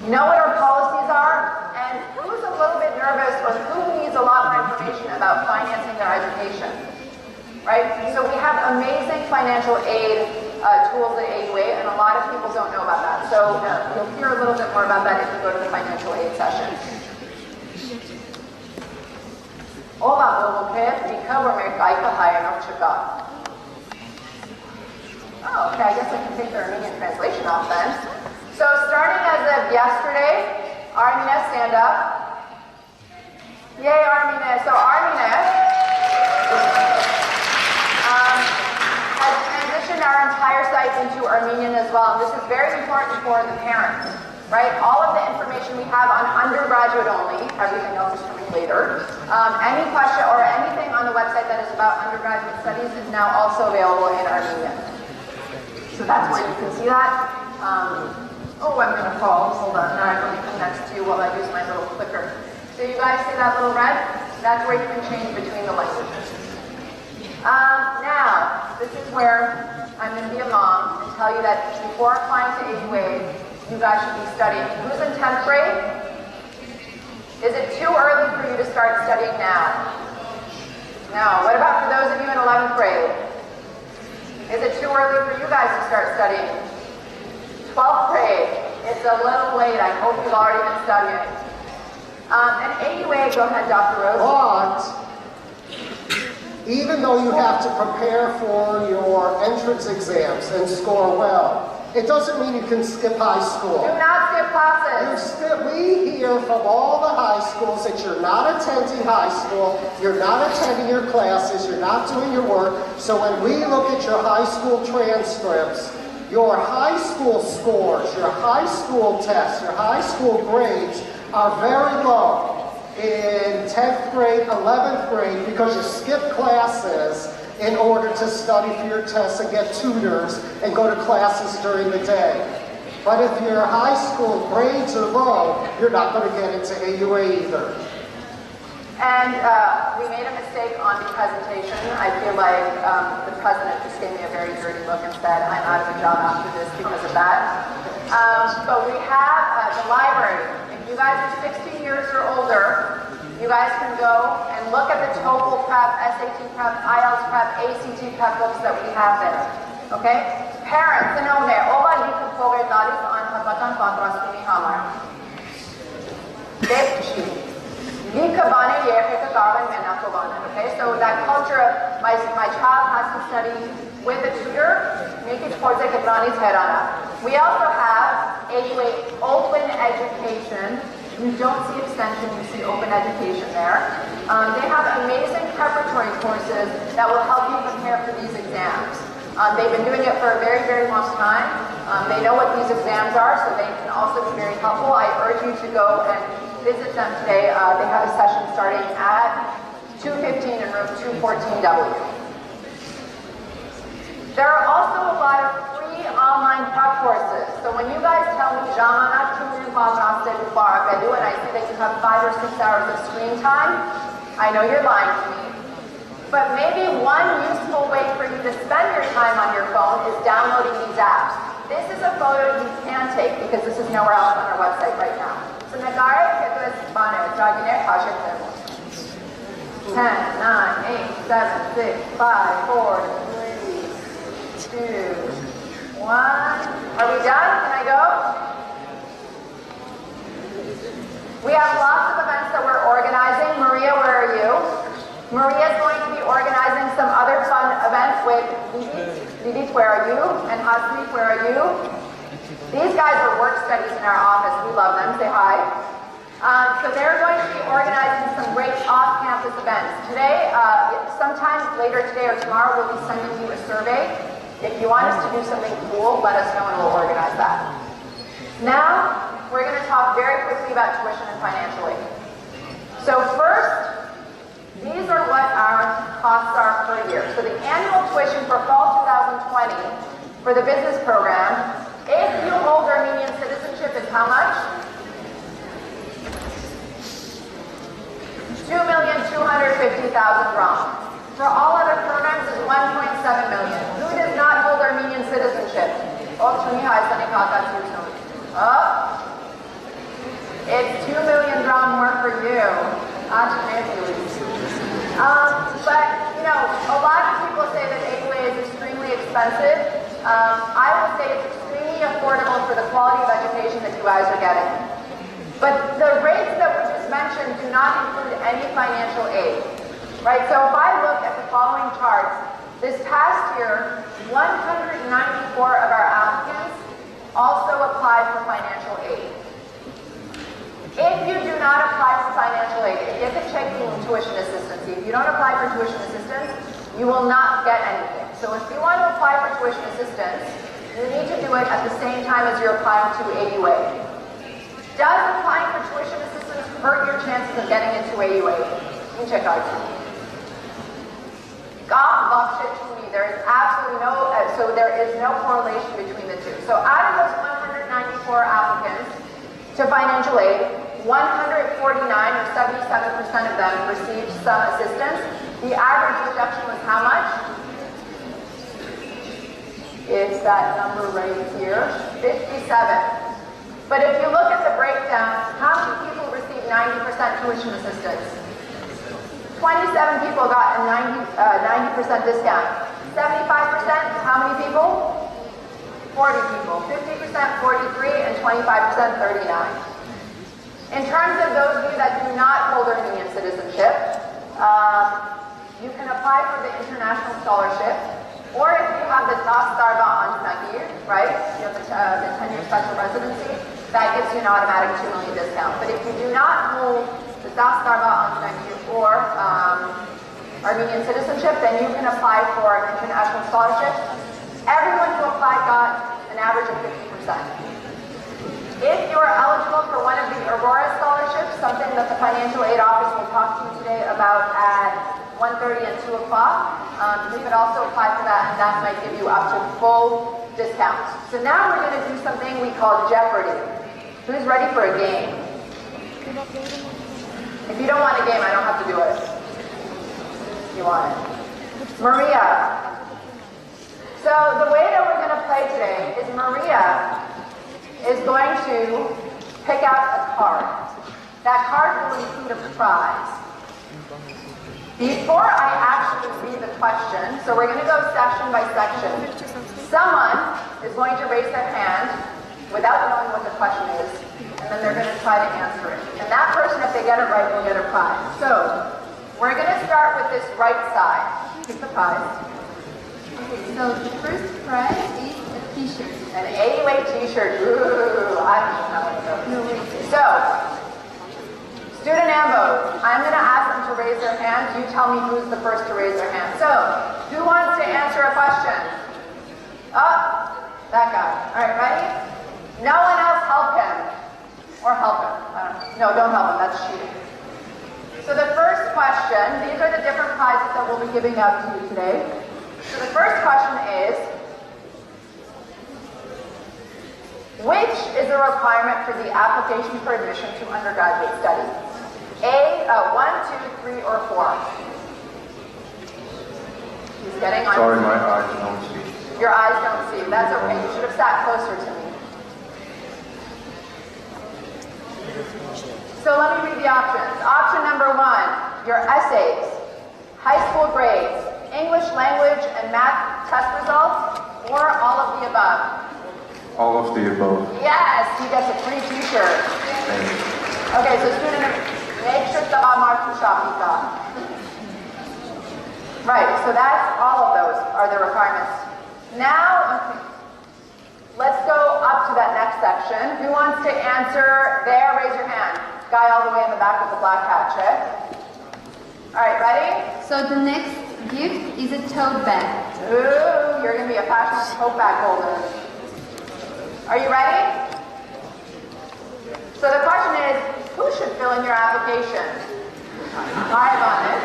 Know what our policies are, and who's a little bit nervous or who needs a lot more information about financing their education, right? So we have amazing financial aid tools at AUA, and a lot of people don't know about that. So you'll hear a little bit more about that if you go to the financial aid session. Oh, okay, I guess I can take the Armenian translation off then. So starting as of yesterday, Armina, stand up. Yay, Armina. So Armina has transitioned our entire site into Armenian as well. And this is very important for the parents, right? All of the information we have on undergraduate only, everything else is coming later. Any question or anything on the website that is about undergraduate studies is now also available in Armenian. So that's where you can see that. Oh, I'm going to fall. Hold on. Now I can come next to you while I use my little clicker. So you guys see that little red? That's where you can change between the languages. Now, this is where I'm going to be a mom and tell you that before applying to AUA, you guys should be studying. Who's in 10th grade? Is it too early for you to start studying now? No. What about for those of you in 11th grade? Is it too early for you guys to start studying? 12th grade, it's a little late. I hope you've already been studying. And AUA, go ahead, Dr. Rose. But even though you have to prepare for your entrance exams and score well, it doesn't mean you can skip high school. Do not skip classes. We hear from all the high schools that you're not attending high school, you're not attending your classes, you're not doing your work. So when we look at your high school transcripts, your high school scores, your high school tests, your high school grades are very low in 10th grade, 11th grade, because you skip classes in order to study for your tests and get tutors and go to classes during the day. But if your high school grades are low, you're not going to get into AUA either. And we made a mistake on the presentation. I feel like the president just gave me a very dirty look and said, I'm out of a job after this because of that. But we have the library. If you guys are 16 years or older, you guys can go and look at the TOEFL prep, SAT prep, IELTS prep, ACT prep books that we have there. Okay? Parents, and on there, oba yıkıp povedalis anhapatan kontrastumi hamar. Okay, so that culture of my child has to study with a tutor Miki sportse kitlani's herana. We also have AUA Open Education. You don't see extension, you see open education there. They have amazing preparatory courses that will help you prepare for these exams. They've been doing it for a very, very long time. They know what these exams are, so they can also be very helpful. I urge you to go and visit them today. They have a session starting at 2:15 in room 214W. There are also a lot of free online prep courses. So when you guys tell me, Jamana, and I see that you have 5 or 6 hours of screen time, I know you're lying to me. But maybe one useful way for you to spend your time on your phone is downloading these apps. This is a photo you can take because this is nowhere else on our website right now. So Nagare, 10, 9, 8, 7, 6, 5, 4, 3, 2, 1. Are we done? Can I go? We have lots of events that we're organizing. Maria, where are you? Maria is going to be organizing some other fun events with Didit, where are you? And Hasni, where are you? These guys are work studies in our office. We love them. Say hi. So they're going to be organizing some great off-campus events. Today, sometime later today or tomorrow, we'll be sending you a survey. If you want us to do something cool, let us know and we'll organize that. Now, we're going to talk very quickly about tuition and financial aid. So first, these are what our costs are per year. So the annual tuition for fall 2020 for the business program, if you hold Armenian citizenship, is how much? 2,250,000 RON. For all other programs, is 1.7 million. Who does not hold Armenian citizenship? Oh, it's 2 million RON more for you. But, you know, a lot of people say that AUA is extremely expensive. I would say it's extremely affordable for the quality of education that you guys are getting. But the rates that we just mentioned do not include any financial aid, right? So if I look at the following charts, this past year, 194 of our applicants also applied for financial aid. If you do not apply for financial aid, if you get checking tuition assistance, if you don't apply for tuition assistance, you will not get anything. So if you want to apply for tuition assistance, you need to do it at the same time as you're applying to AUA. Does applying for tuition assistance hurt your chances of getting into AUA? You can check out. There is absolutely there is no correlation between the two. So out of those 194 applicants to financial aid, 149 or 77% of them received some assistance. The average reduction was how much? It's that number right here, 57. But if you look at the breakdown, how many people received 90% tuition assistance? 27 people got a 90% discount. 75%, how many people? 40 people. 50%, 43, and 25%, 39. In terms of those of you that do not hold Armenian citizenship, you can apply for the international scholarship, or if you have the Das Darba Antanagir, right? You have the 10-year special residency, that gives you an automatic 2 million discount. But if you do not hold the Das Darba Antanagir or Armenian citizenship, then you can apply for an international scholarship. Everyone who applied got an average of 50%. If you are eligible for one of the Aurora scholarships, something that the financial aid office will talk to you today about at 1:30 and 2 o'clock, you could also apply for that, and that might give you up to full discount. So now we're going to do something we call Jeopardy. Who's ready for a game? If you don't want a game, I don't have to do it. You want it. Maria. So the way that we're going to play today is Maria is going to pick out a card. That card will include a prize. Before I actually read the question, so we're going to go section by section, someone is going to raise their hand without knowing what the question is, and then they're going to try to answer it. And that person, if they get it right, will get a prize. So we're going to start with this right side. Pick the prize. Okay, so the first prize T-shirt. An AUA t-shirt. Ooh, I don't know how it goes. So, student ambos, I'm going to ask them to raise their hand. You tell me who's the first to raise their hand. So, who wants to answer a question? Oh, that guy. All right, ready? No one else help him. Or help him. I don't know. No, don't help him. That's cheating. So the first question, these are the different prizes that we'll be giving out to you today. So the first question is, which is a requirement for the application for admission to undergraduate studies? A, 1, 2, 3, or 4? He's getting on. Sorry, my eyes don't see. Your eyes don't see. That's okay. You should have sat closer to me. So let me read the options. Option number 1, your essays, high school grades, English language and math test results, or all of the above? All of the above. Yes, he gets a free t-shirt. Okay, so student, make sure the mark to shop. Right, so that's all of those are the requirements. Now, let's go up to that next section. Who wants to answer there? Raise your hand. Guy all the way in the back with the black hat, check. All right, ready? So the next gift is a tote bag. Ooh, you're going to be a fashionable tote bag holder. Are you ready? So the question is, who should fill in your application? I on it.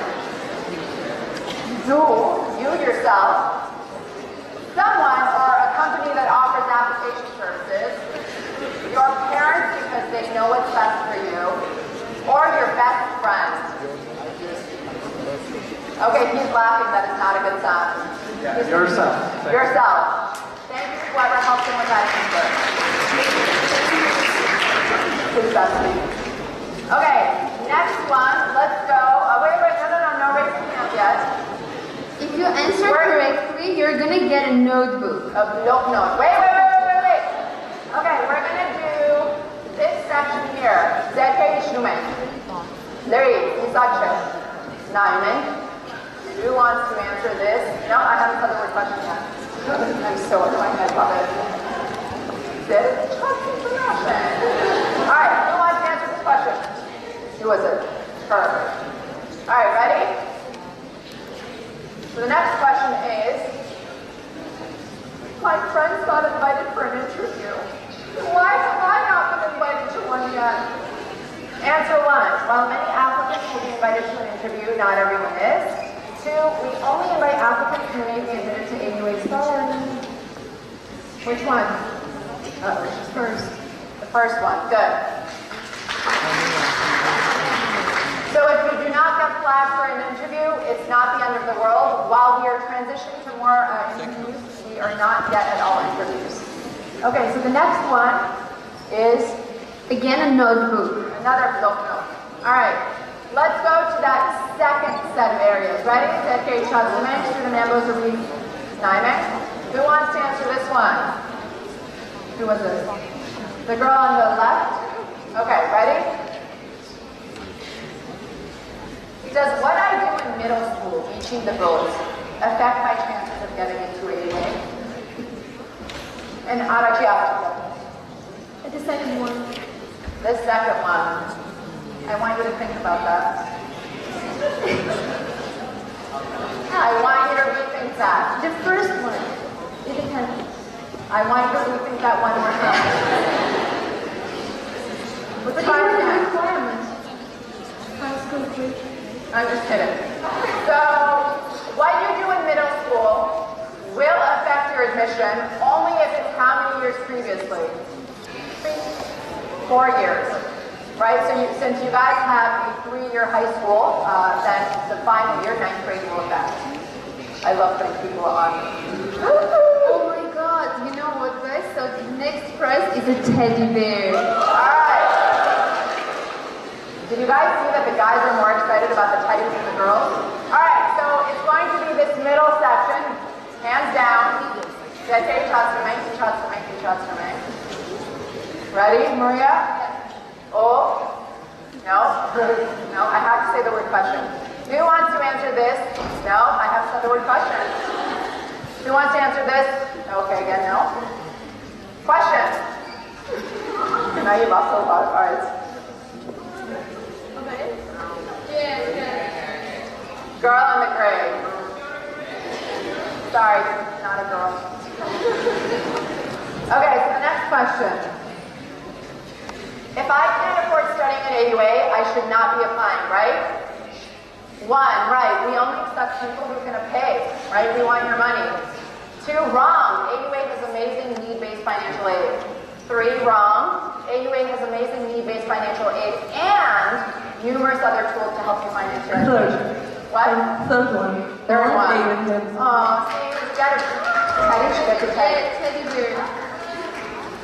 You yourself, someone or a company that offers application services, your parents because they know what's best for you, or your best friend. Okay, he's laughing. That is not a good sign. Yeah, yourself. Yourself. Thank you, whoever helped him with that answer. His bestie. Okay, next one. Let's go. Wait, no raising hands yet. If you answer correctly, you're gonna get a notebook. No. Wait. Okay, we're gonna do this section here. Zeke Ishnume. Larry, Isache. Naiman. Who wants to answer this? No, I haven't said the word question yet. I'm so annoying, I love it. This Alright, who wants to answer this question? Who was it? Her. Alright, ready? So the next question is, my friends got invited for an interview. Why have I not been invited to one yet? Answer 1. While many applicants will be invited to an interview, not everyone is. 2. We only invite applicants who may be admitted to AUA stars. Which one? Which is first? The first one. Good. So if you do not get flagged for an interview, it's not the end of the world. While we are transitioning to more interviews, we are not yet at all interviews. Okay, so the next one is, again, a notebook. Another notebook. All right, let's go to that second set of areas. Ready? Zeke Chazime, student members of Naimek. Who wants to answer this one? Who was this? The girl on the left? Okay, ready? Does what I do in middle school, reaching the goals, affect my chances of getting into AUA? And Arachi after The second one. the second one. I want you to think about that. I want you to rethink that. The first one. It depends. I want you to rethink that one more time. Let's But try it it's a again. requirement. High school grade. I'm just kidding. So, what you do in middle school will affect your admission only if it's how many years previously? 4 years. Right? So since you guys have a 3-year high school, then the final year, 9th grade, will affect. I love putting people on. Oh my god, you know what guys? So the next prize is a teddy bear. Alright. Did you guys see that the guys are more excited about the teddies than the girls? Alright, so it's going to be this middle section. Hands down. Ready, Maria? Oh? No? No, I have to say the word question. Who wants to answer this? No, I have to say the word question. Who wants to answer this? Okay, again, no. Question. Now you've also got cards. Girl in the gray. Sorry, not a girl. Okay, so the next question. If I can't afford studying at AUA, I should not be applying, right? 1, right, we only accept people who can pay, right? We want your money. 2, wrong, AUA has amazing need-based financial aid. 3, wrong, AUA has amazing need-based financial aid and numerous other tools to help you finance your education. What? Third one. Third one. Oh, see, you gotta, how did you get to Teddy bear.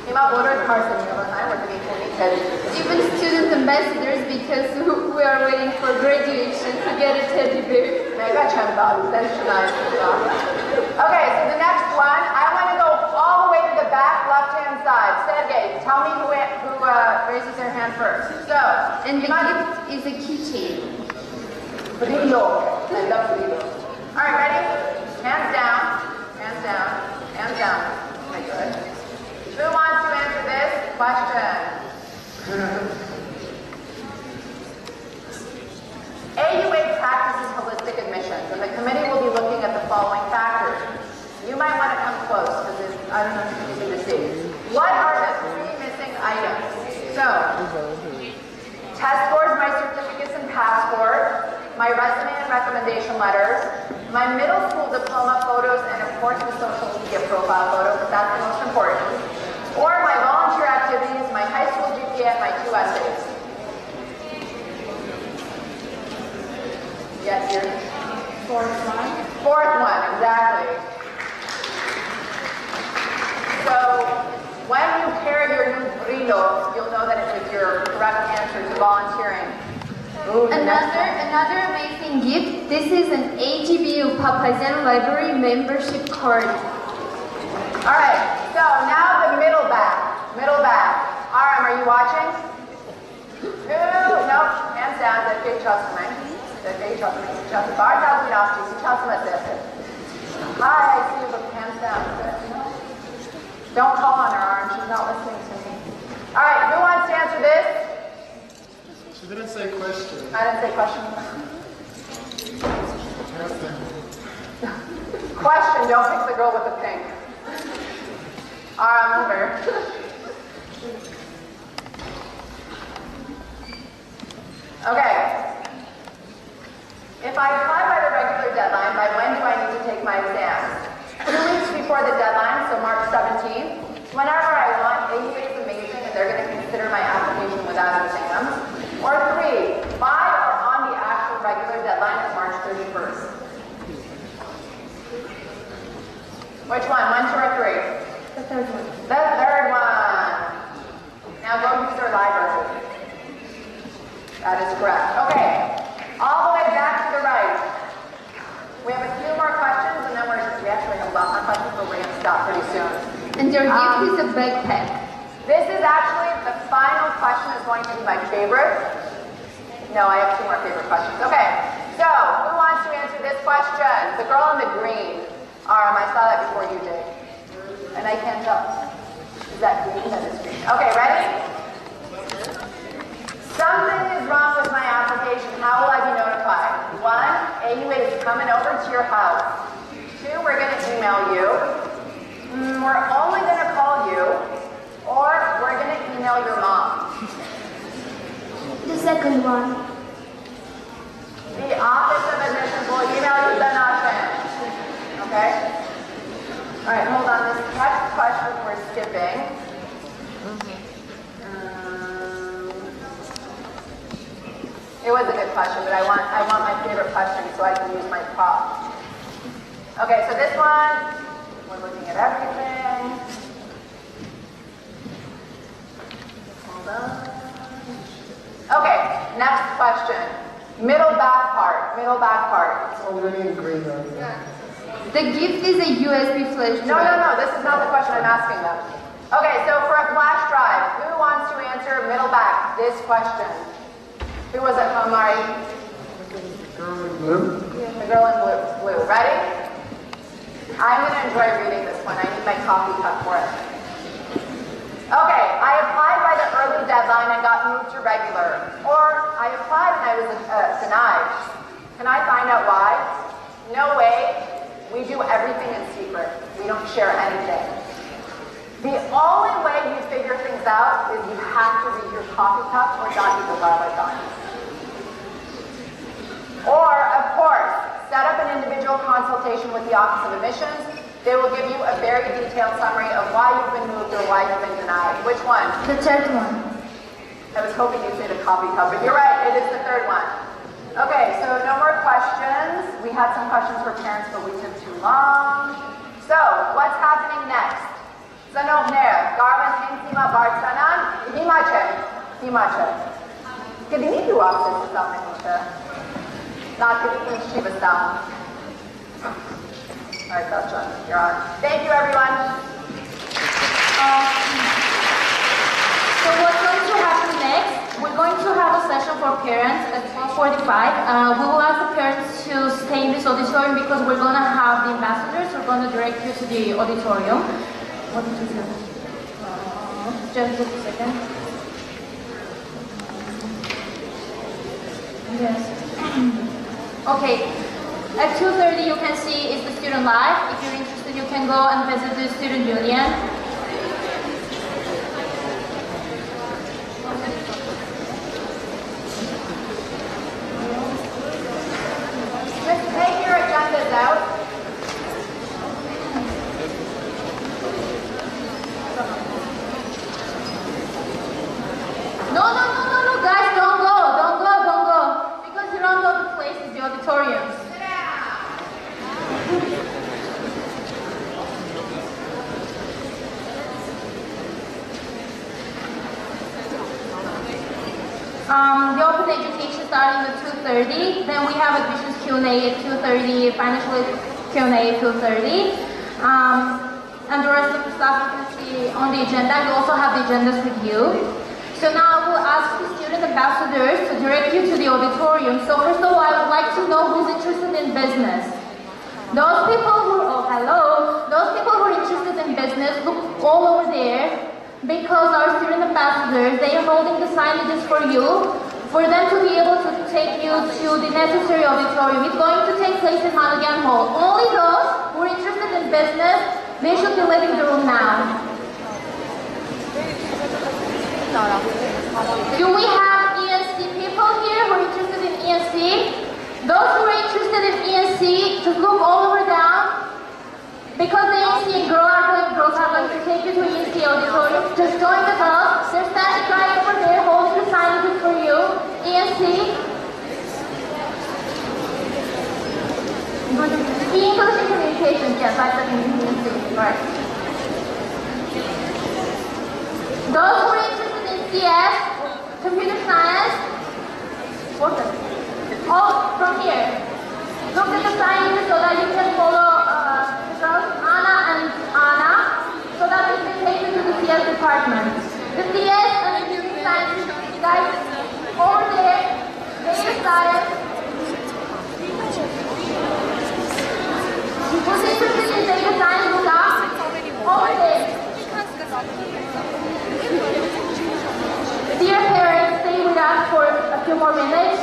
Ima border Carson, we're doing Teddy. Even student ambassadors, because we are waiting for graduation to get a teddy bear. Okay, so the next one, I want to go all the way to the back left-hand side. Sergey, tell me who raises their hand first. So, and the gift is a keychain. Brillo. I love Brillo. All right, ready? Hands down, hands down, hands down. Okay, good. Who wants to answer this question? AUA practices holistic admissions, and the committee will be looking at the following factors. You might want to come close, because I don't know if it's easy to see. What are the 3 missing items? So, test scores, my certificates and passport, my resume and recommendation letters, my middle school diploma photos, and of course the social media profile photo, because that's the most important. Or my volunteer activities, my high school GPA, and my 2 essays. Yes, here. Fourth one, exactly. So, when you pair your new Brillo, you'll know that it was your correct answer to volunteering. Ooh, Another amazing gift. This is an AGBU Papazian Library membership card. All right, so now the middle back. Aram, are you watching? Nope, hands down, that big trust me. Hi, I see you, but hands down. Don't call on her, Aram, she's not listening to me. All right, who wants to answer this? She didn't say question. I didn't say question. Question, don't pick the girl with the pink. Aram, over. Okay. If I apply by the regular deadline, by when do I need to take my exams? 2 weeks before the deadline, so March 17th. Whenever I want, AUA is amazing and they're going to consider my application without exams. Or 3, by or on the actual regular deadline of March 31st. Which one? 1, 2, or 3? The third one. The third one. Now go use our library. That is correct. Okay. All the way back to the right. We have a few more questions, and then we actually have a lot more questions, but we're going to stop pretty soon. And your gift is a backpack. This is actually, the final question is going to be my favorite. No, I have 2 more favorite questions. Okay, so who wants to answer this question? The girl in the green. I saw that before you did. And I can't tell. Is that green? That is green. Okay, ready? Something is wrong with my application. How will I be notified? 1, AUA is coming over to your house. 2, we're going to email you. We're only going to call you. Or we're going to email your mom. The second one. The Office of Admissions will email you the nothing. Okay? All right, hold on. This next question we're skipping. It was a good question, but I want my favorite question so I can use my prop. Okay, so this one, we're looking at everything. Hold on. Okay, next question. Middle back part. It's already in green right now. Yeah. The gift is a USB flash drive. No, this is not the question I'm asking them. Okay, so for a flash drive, who wants to answer middle back this question? Who was it, Mari? The girl in blue. The girl in blue. Ready? I'm going to enjoy reading this one. I need my coffee cup for it. Okay, I applied by the early deadline and got moved to regular. Or I applied and I was denied. Can I find out why? No way. We do everything in secret. We don't share anything. The only way you figure things out is you have to read your coffee cup or dot the garlic on. Or, of course, set up an individual consultation with the Office of Admissions. They will give you a very detailed summary of why you've been moved or why you've been denied. Which one? The third one. I was hoping you'd say the coffee cup, but you're right, it is the third one. Okay, so no more questions. We had some questions for parents, but we took too long. So, what's happening next? Szanowne, Garmin Hinsima Bartsanan, Himache. Kiedy nie była przez zamknięcie? Na kiedy she was down. All right, that's done. You're on. Thank you, everyone. So what's going to happen next? We're going to have a session for parents at 12:45. We will ask the parents to stay in this auditorium because we're going to have the ambassadors who are going to direct you to the auditorium. What did you say? Just a second. Yes. Okay. At 2:30 you can see is the student life. If you're interested, you can go and visit the student union. Just take your agendas out. No, guys, don't go. Because you don't know the place is the auditorium. The open education starting at 2:30. Then we have admissions Q&A at 2:30, financial Q&A at 2:30. And the rest of the stuff you can see on the agenda. You also have the agendas with you. So now I will ask the student ambassadors to direct you to the auditorium. So first of all, I would like to know who's interested in business. Those people who are interested in business, look all over there, because our student ambassadors, they are holding the signages for you, for them to be able to take you to the necessary auditorium. It's going to take place in Maligan Hall. Only those who are interested in business, they should be leaving the room now. Do we have ENC people here who are interested in ENC? Those who are interested in ENC, just look all over down. Because the ENC girls are going to take you to ENC auditorium. Just join the girls. They're standing right over there holding the signages for you. ENC. English and communications, yes, I said ENC, right. Those who are interested in CS, computer science, all from here. Look at the signages so that you can follow Anna, so that we can take you to the CS department. The CS and computer science guys over there, data science. Who's interested in data science, look up, over there. Dear parents, stay with us for a few more minutes.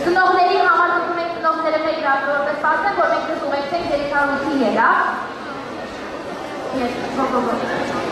Synovleri hamar dokument synovleri megratör bezpassen görmek üzere dokumentin geri kalan Yes, go.